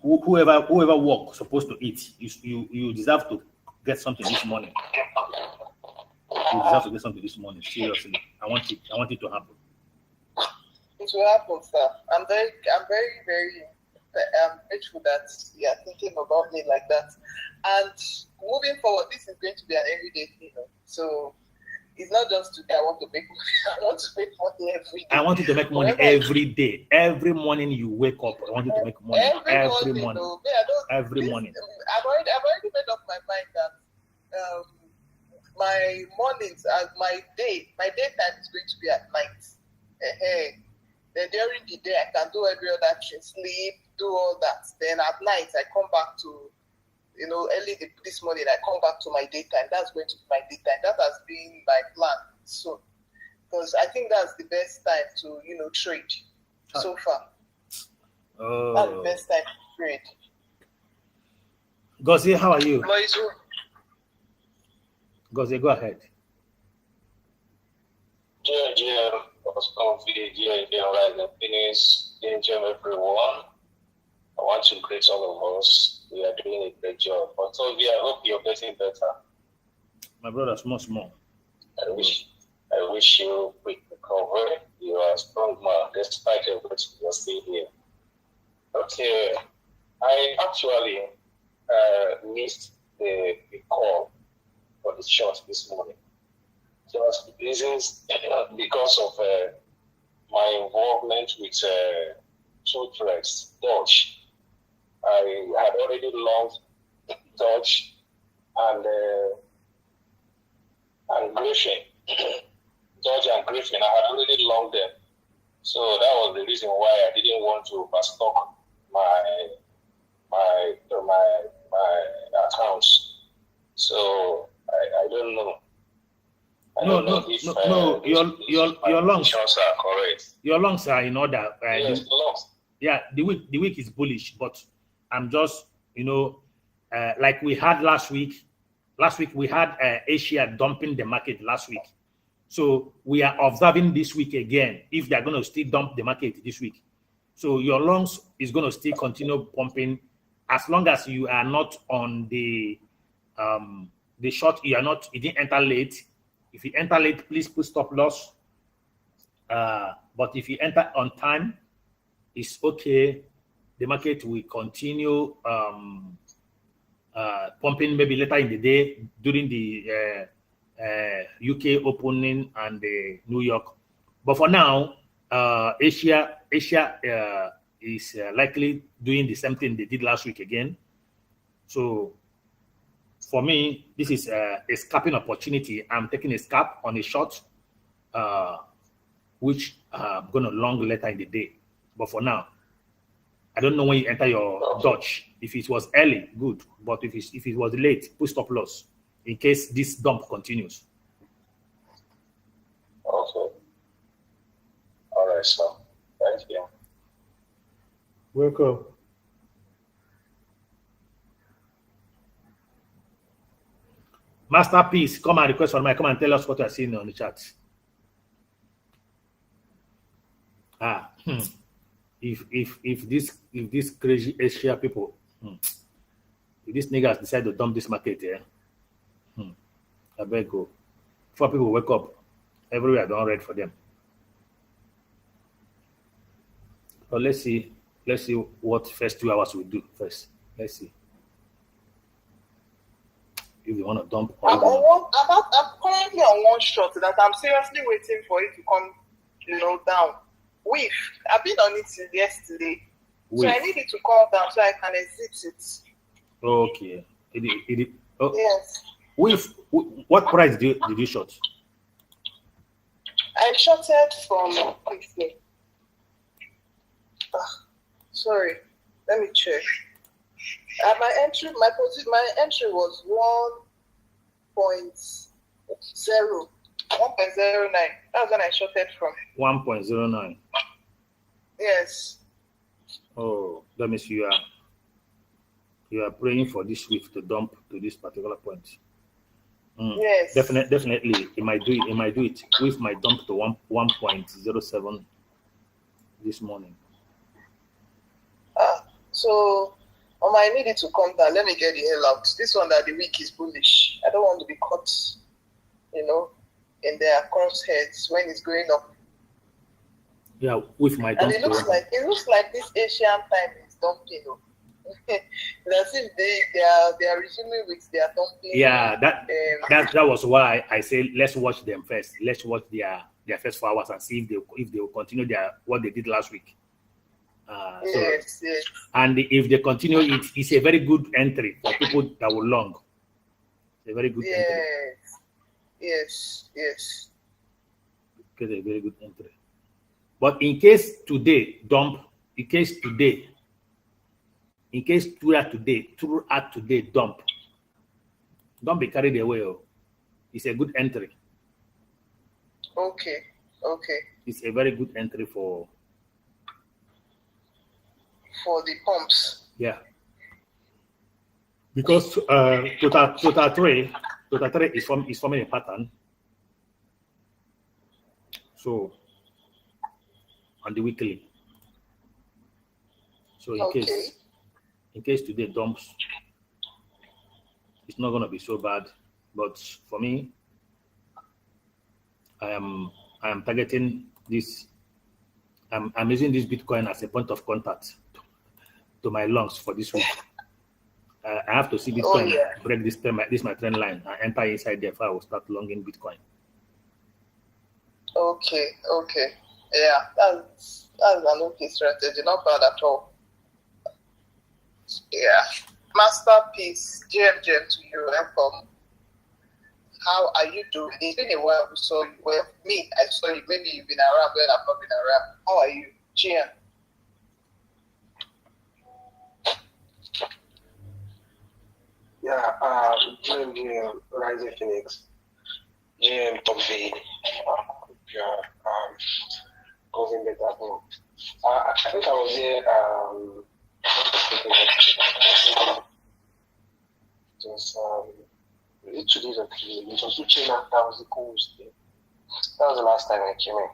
Whoever work supposed to eat, you deserve to get something this morning. You deserve to get something this morning. Seriously, I want it to happen. It will happen, sir. I'm very grateful that you are thinking about me like that. And moving forward, this is going to be an everyday thing. So it's not just today. I want to make money. I want to make money every day. I want you to make money every day. Every morning you wake up, I want you to make money every morning. Every morning. I've already made up my mind that my mornings as my daytime is going to be at night. Then during the day I can do every other thing, sleep, do all that. Then at night I come back to, early this morning I come back to my daytime. That's going to be my daytime. That has been my plan soon. Because I think that's the best time to, trade so far. Oh. That's the best time to trade. Gozie, how are you? No, Gozie, go ahead. Yeah, was confident, right, and finish, everyone. I want to greet all of us. We are doing a great job. But so I hope you're getting better. My brother, small. I wish you quick recovery. You are a strong man, despite everything you're still here. Okay, I actually missed the call for the shot this morning. just reasons because of my involvement with two trades, Dodge. I had already loved Dodge and Griffin. Dodge and Griffin, I had already loved them. So that was the reason why I didn't want to overstock my accounts. So I don't know. Your lungs are correct. Your lungs are in order. Yes, lungs. Yeah, the week is bullish, but I'm just, like we had last week. Last week we had Asia dumping the market last week. So we are observing this week again if they're going to still dump the market this week. So your lungs is going to still continue pumping as long as you are not on the short. You didn't enter late. If you enter late, please put stop loss. But if you enter on time, it's okay. The market will continue pumping maybe later in the day during the UK opening and the New York. But for now, Asia is likely doing the same thing they did last week again. So for me, this is a scalping opportunity. I'm taking a scalp on a short, which I'm going to long later in the day. But for now, I don't know when you enter your Dodge. If it was early, good. But if it was late, put stop loss in case this dump continues. Okay. All right, sir. Thank you. Welcome. Masterpiece, come and request for me. Come and tell us what you are seeing on the chat. If this crazy Asia people, if these niggas decide to dump this market, I beg go. Before people wake up, everywhere don't read for them. But let's see what first 2 hours will do first. Let's see. If you want to dump. I'm currently on one shot that I'm seriously waiting for it to come, down. I've been on it since yesterday. So I need it to come down so I can exit it. Okay. Yes. What price did you short? I shorted from sorry, let me check. My entry was 1.0. 1.09. That was when I shorted from. 1.09. Yes. Oh, that means you are praying for this swift to dump to this particular point. Yes. Definitely, it might do it. With my dump to 1.07 this morning. So I need it to come down. Let me get the hell out. This one that the week is bullish. I don't want to be caught, in their crosshairs when it's going up. Yeah, with my dump. And it looks like this Asian time is dumping. As if they are resuming with their dumping. Yeah, that was why I say let's watch them first. Let's watch their first 4 hours and see if they will continue what they did last week. Yes. And if they continue, it's a very good entry for people that will long. It's a very good entry. Yes. It's a very good entry. But in case today dump, throughout today dump, don't be carried away. It's a good entry. Okay. It's a very good entry for the pumps. Yeah. Because total three is forming a pattern. So on the weekly. So in case today dumps, it's not gonna be so bad. But for me, I am targeting this. I'm using this Bitcoin as a point of contact to my longs for this week. I have to see Bitcoin break this my trend line and enter inside there. If I will start longing Bitcoin. Okay. Yeah, that's an okay strategy. Not bad at all. Yeah. Masterpiece. GM to you. Welcome. How are you doing? It's been a while we saw you. Well, me, I saw you. Maybe you've been around, but I've not been around. How are you? GM. Yeah, GM, Rising Phoenix, GM Top V, causing better home. I think I was here, just, it 2 days or 3 days. It was reaching out, that was the coolest day. That was the last time I came in.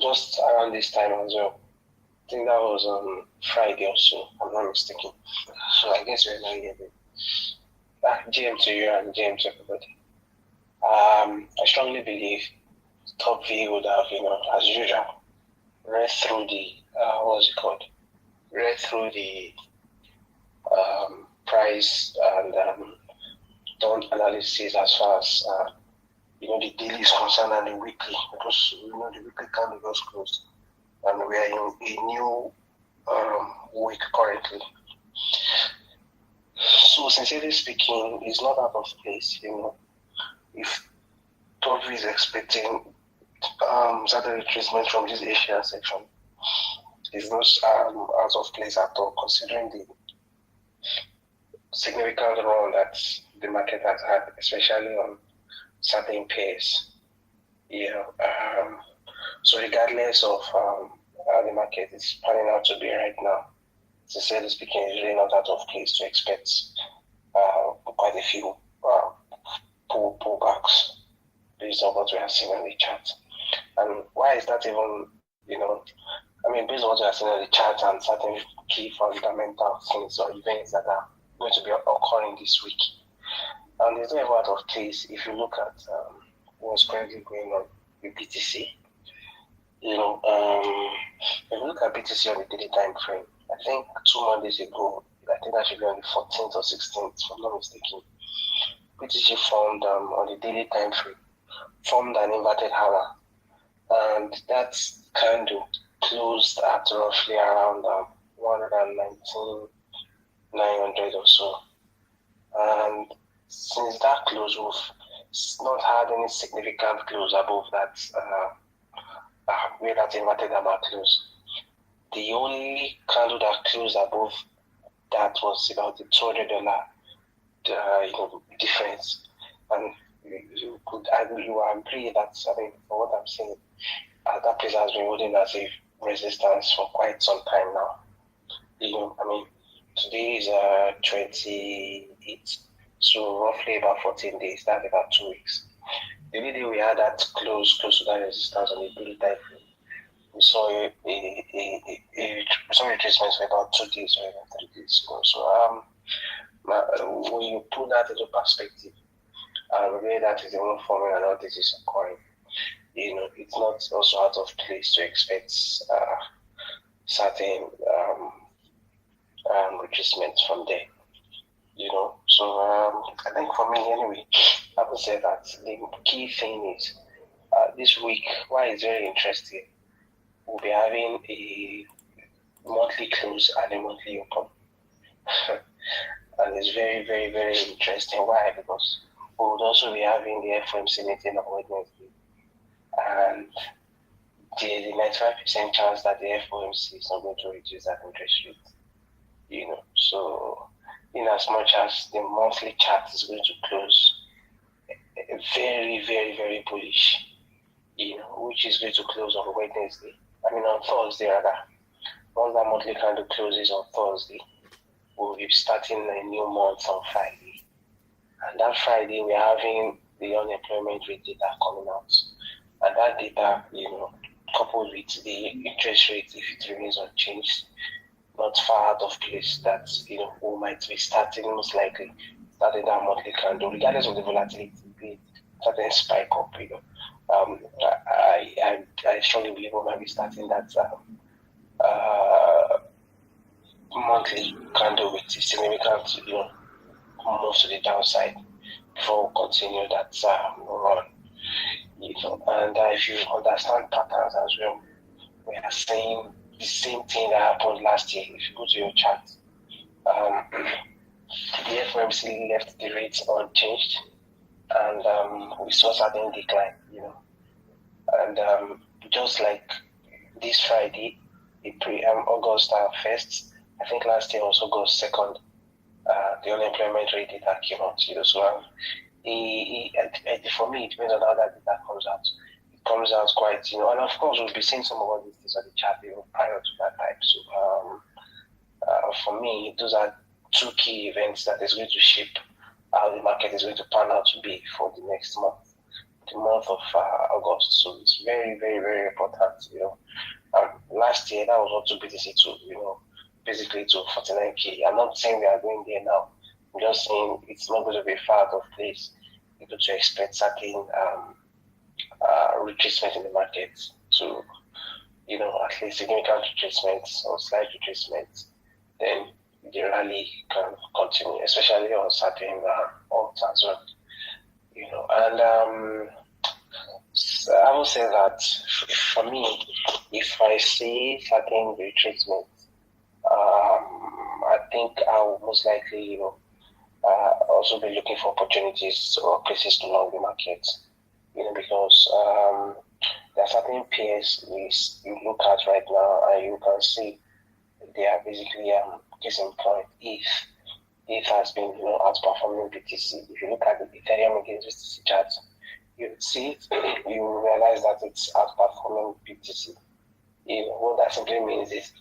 Just around this time as well. I think that was on Friday or so, I'm not mistaken. So I guess we're not here. GM to you and GM to everybody. I strongly believe Top V would have, as usual, read through the read through the price and done analysis as far as the daily is concerned and the weekly, because the weekly candle just closed and we are in a new week currently. So sincerely speaking, it's not out of place, if Top V is expecting certain retracement from this Asia section, it's not out of place at all, considering the significant run that the market has had, especially on certain pairs. So regardless of how the market is panning out to be right now, sincerely speaking, it's really not out of place to expect quite a few pullbacks based on what we have seen on the chart. And why is that even, based on what we have seen on the chart and certain key fundamental things or events that are going to be occurring this week. And there's no ever out of place if you look at what's currently going on with BTC. If you look at BTC on the daily time frame, I think 2 Mondays ago, I think that should be on the 14th or 16th, if I'm not mistaken. BTC formed on the daily time frame, formed an inverted hammer, and that candle closed at roughly around 119,900 or so. And since that close, we've not had any significant close above that, where that inverted hammer closed. The only candle that closed above that was about the $200 difference. And you agree that, for what I'm saying, that place has been holding as a resistance for quite some time now. Today is 28, so roughly about 14 days, that's about 2 weeks. The only day we had that close to that resistance on the daily time frame, we saw some retracements for about 2 days or even 3 days ago. So when you put that into perspective, the way that is even forming and all this is occurring, it's not also out of place to expect certain retracements from there. So I think for me anyway, I would say that the key thing is this week, why it's very interesting, we'll be having a monthly close and a monthly open. And it's very, very, very interesting. Why? Because we would also be having the FOMC meeting on Wednesday. And there's a 95% chance that the FOMC is not going to reduce that interest rate. So in as much as the monthly chart is going to close very, very, very bullish, which is going to close on Wednesday. On Thursday rather. Once that monthly candle closes on Thursday, we'll be starting a new month on Friday. And that Friday, we're having the unemployment rate data coming out. And that data, coupled with the interest rate, if it remains unchanged, not far out of place, that, we might be starting, most likely, starting that monthly candle, regardless of the volatility, be certain spike up, I strongly believe we might be starting that monthly candle with significant, move to the downside before we continue that run. And if you understand patterns as well, we are saying the same thing that happened last year. If you go to your chart, the FOMC left the rates unchanged, and we saw certain decline, and just like this Friday, August 1st, I think last year also August 2nd, the unemployment rate data came out, so for me, it depends on how that data comes out. It comes out quite, and of course, we'll be seeing some of all these things on the chart prior to that time. So, for me, those are two key events that is going to shape how the market is going to pan out to be for the next month, the month of August. So it's very, very, very important. Last year that was what to BTC to, basically to 49K. I'm not saying we are going there now. I'm just saying it's not going to be far out of place. You're going to expect certain retracement in the market to, at least significant retracements or slight retracements. Then the rally can continue, especially on certain odds as well. And I would say that for me, if I see certain retracement, I think I will most likely, also be looking for opportunities or places to long the market, because there are certain pairs you look at right now and you can see they are basically case in point. If has been outperforming BTC. If you look at the Ethereum against BTC chart, you see it, you realize that it's outperforming BTC. What that simply means is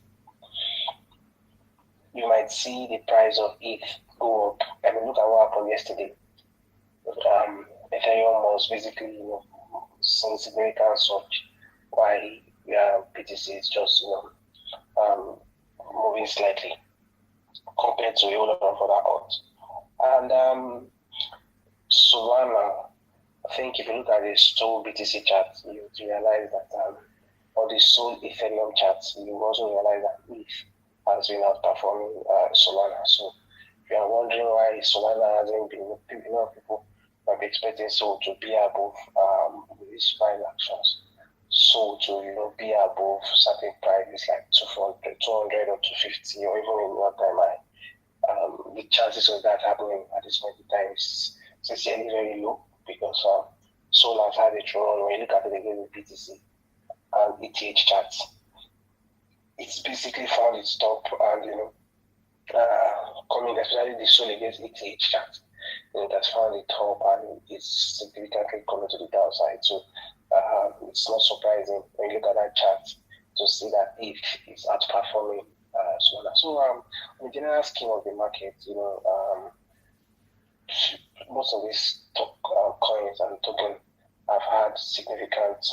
you might see the price of ETH go up. I mean, look at what happened yesterday. Ethereum was basically, some significant surge, while BTC is just, moving slightly compared to a whole lot of other odds. And Solana, I think if you look at the Sol BTC chart, you realize that, or the Sol Ethereum charts, you also realize that ETH has been outperforming Solana. So if you are wondering why Solana hasn't been, people might be expecting Sol to be above these price actions. Sol to be above certain prices like 200 or 250 or even in one time high. The chances of that happening at this point in time is sincerely very low, because Sol has had a run. When you look at it again with BTC and ETH charts, it's basically found its top, and coming, especially the Sol against ETH chart, it has found the top and it's significantly coming to the downside. So it's not surprising when you look at that chart to see that ETH is outperforming Solana. So on the general scheme of the market, most of these coins and tokens have had significant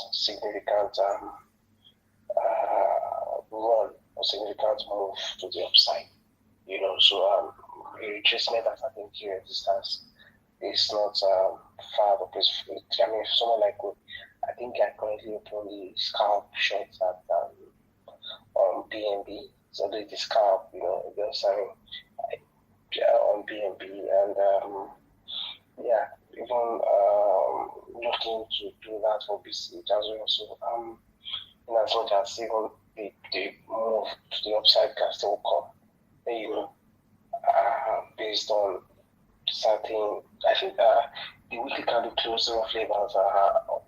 run or significant move to the upside. So a retracement at certain key resistance is not far of place. I mean, if someone like me, I think I currently open the scalp shorts at on BNB. So the scalp, just on BNB, and even looking to do that for BC as well. So in as much as even the move to the upside can still come, based on certain, I think the weekly candle closed roughly about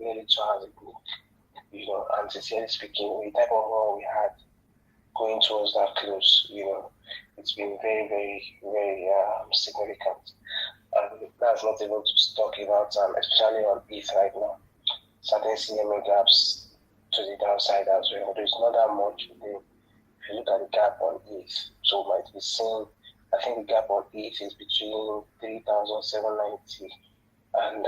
nearly 2 hours ago, and sincerely speaking, the type of run we had going towards that close, it's been very, very, very significant. And that's not even to talk about, especially on ETH right now, certain CMA gaps to the downside as well. There's not that much today. If you look at the gap on ETH, so might be seeing, I think the gap on ETH is between 3,790 and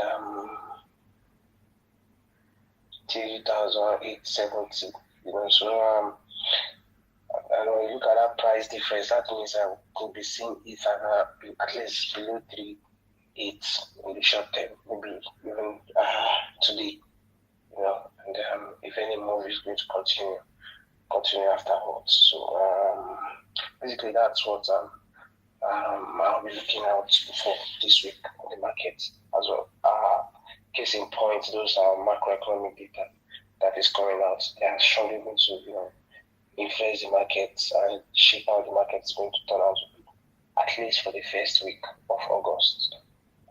3,870. So and when you look at that price difference, that means I could be seeing ETH at least below 3.8 in the short term, maybe even today. And if any move is going to continue afterwards. So basically, that's what I'll be looking out for this week on the market as well. case in point, those are macroeconomic data that is coming out. They are surely going to influence the markets and shape how the market is going to turn out to be, at least for the first week of August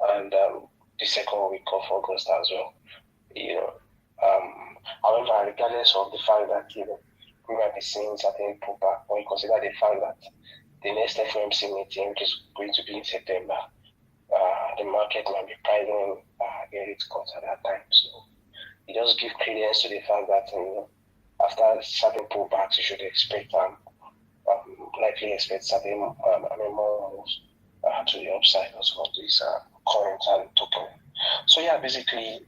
and the second week of August as well. However, regardless of the fact that we might be seeing certain pullback, when you consider the fact that the next FOMC meeting, which is going to be in September, the market might be pricing a rate cut at that time. So it does give credence to the fact that after certain pullbacks, you should expect likely expect certain more moves to the upside also of this current and token. So yeah, basically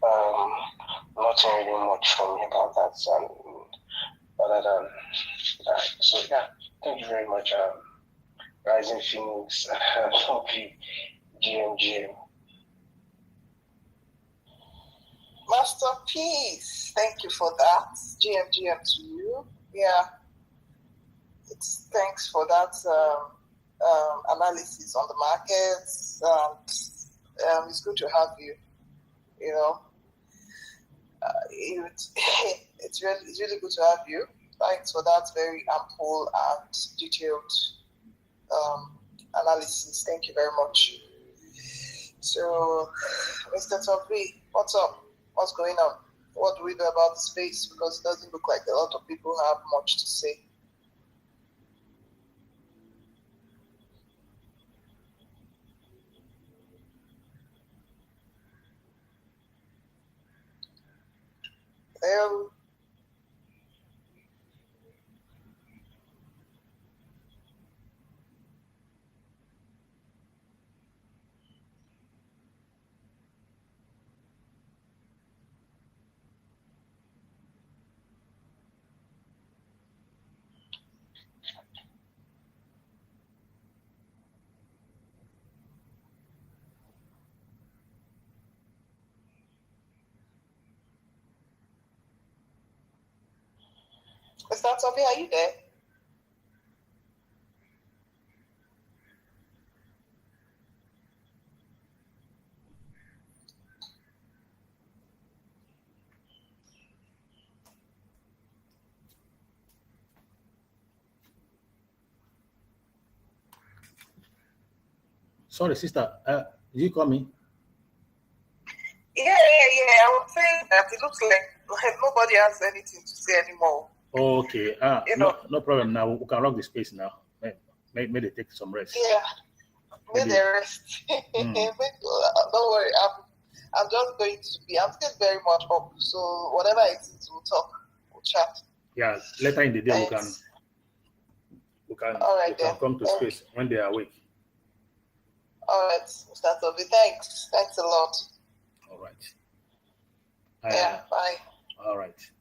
nothing really much from me about that. Other than that, so yeah, thank you very much, Rising Phoenix, GM. Masterpiece. Thank you for that. GM to you. Yeah. Thanks for that analysis on the markets. It's good to have you. It's really good to have you. Thanks for that very ample and detailed analysis. Thank you very much. So, Mr. Topi, what's up? What's going on? What do we do about the space? Because it doesn't look like a lot of people have much to say. Mr. Toby, are you there? Sorry, sister. Did you call me? Yeah. I was saying that it looks like nobody has anything to say anymore. Okay. No problem. Now we can rock the space now. May they take some rest. Yeah. May they rest. Don't worry. I'm just going to be. I'm still very much up. So whatever it is, we'll talk. We'll chat. Yeah. Later in the day, we can come to space when they are awake. All right, Mr. Toby. Thanks a lot. All right. Yeah. Bye. All right.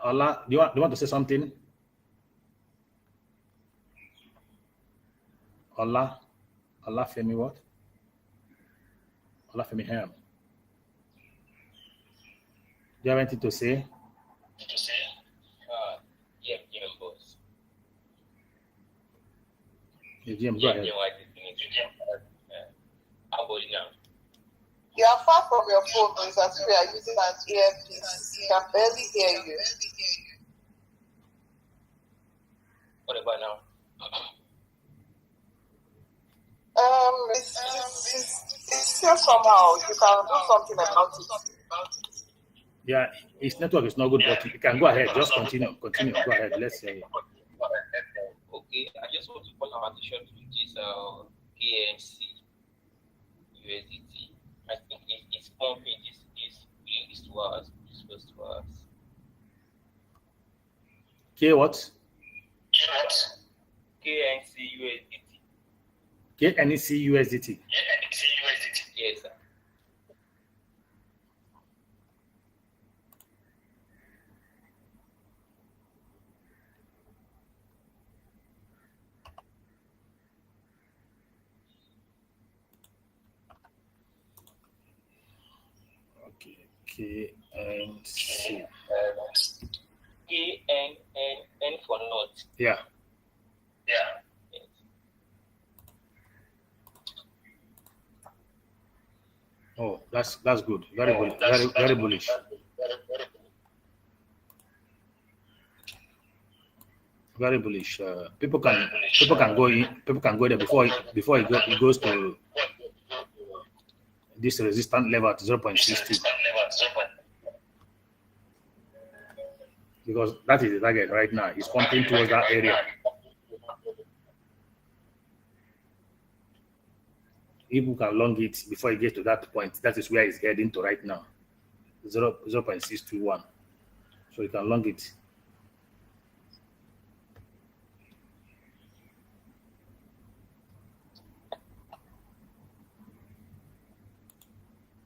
Ola, do you want to say something? Ola Femi what? Ola Femi Ham. Do you have anything to say? Yeah, GM boss. Yeah, GM, go ahead. How about it now? You are far from your phone, it's as if you are using an earpiece. I can barely hear you. What about now? It's still somehow. You can do something about it. Yeah, his network is not good, but you can go ahead. Just continue. Go ahead. Let's hear you. Okay, I just want to call our attention to this KNC USDT. I think it's pumping this within these 2 hours, this first 2 hours. K what? KNC USDT. KNC USDT. Yes, sir. KNC. KNN for North. Yeah. Yes. Oh, that's good. Very bullish. Very bullish. Very bullish. People can go in. People can go there before it goes to this resistance level at 0.62, because that is the target right now. It's pumping towards that area. If we can long it before it gets to that point, that is where it's heading to right now, 0.621. So you can long it.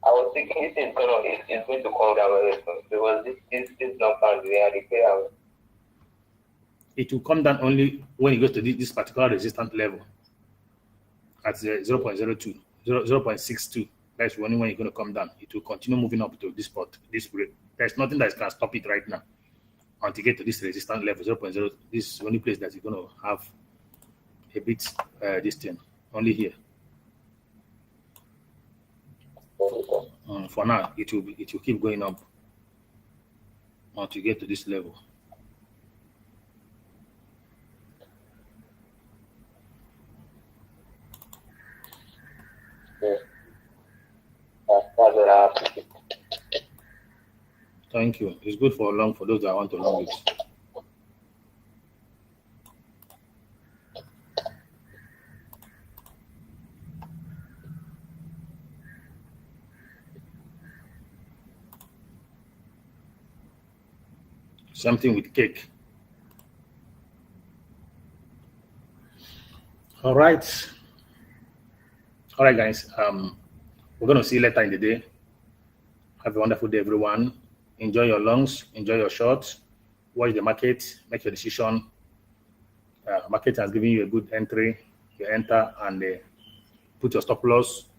I was thinking it's going to come down because this number we are repairing. It will come down only when it goes to this particular resistance level at 0.02, 0.62. That's only when it's going to come down. It will continue moving up to this spot, this rate. There's nothing that can stop it right now until you get to this resistance level, 0.0. This is the only place that you're going to have a bit this thing, only here. For now, it will keep going up until you get to this level. Thank you. It's good for long for those that want to long it. Something with cake. All right, guys. We're gonna see you later in the day. Have a wonderful day, everyone. Enjoy your longs, enjoy your shorts, watch the market, make your decision. Market has given you a good entry. You enter and put your stop loss.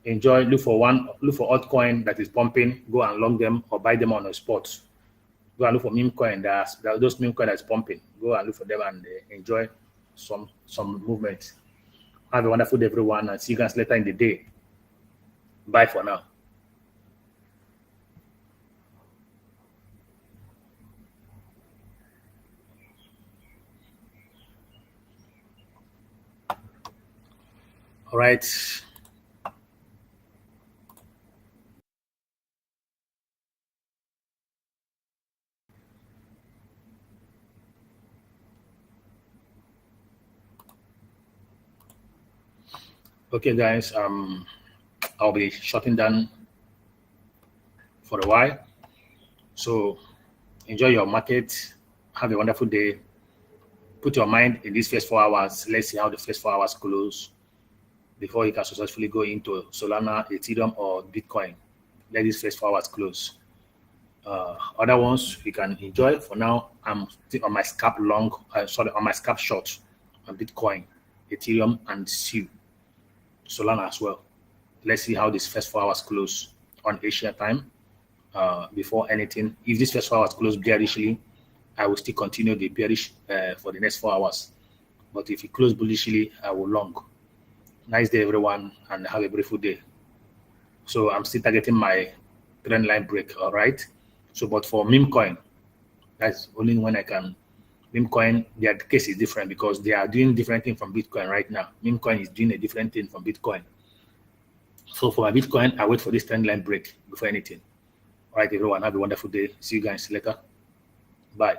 Enjoy. Look for altcoin that is pumping. Go and long them or buy them on a spot. Go and look for meme coin. Those meme coin that's pumping. Go and look for them and enjoy some movement. Have a wonderful day, everyone, and see you guys later in the day. Bye for now. All right. Okay, guys. I'll be shutting down for a while. So enjoy your market. Have a wonderful day. Put your mind in these first 4 hours. Let's see how the first 4 hours close before you can successfully go into Solana, Ethereum, or Bitcoin. Let these first 4 hours close. Other ones we can enjoy. For now, I'm still on my scalp long. On my scalp short on Bitcoin, Ethereum, and Solana as well. Let's see how this first 4 hours close on Asia time. Before anything, if this first 4 hours close bearishly, I will still continue the bearish for the next 4 hours. But if it close bullishly, I will long. Nice day, everyone, and have a beautiful day. So I'm still targeting my trend line break. All right. So, but for meme coin, that's only when I can. Meme coin, their case is different because they are doing different thing from Bitcoin right now. Meme coin is doing a different thing from Bitcoin. So for my Bitcoin, I wait for this trend line break before anything. All right, everyone, have a wonderful day. See you guys later. Bye.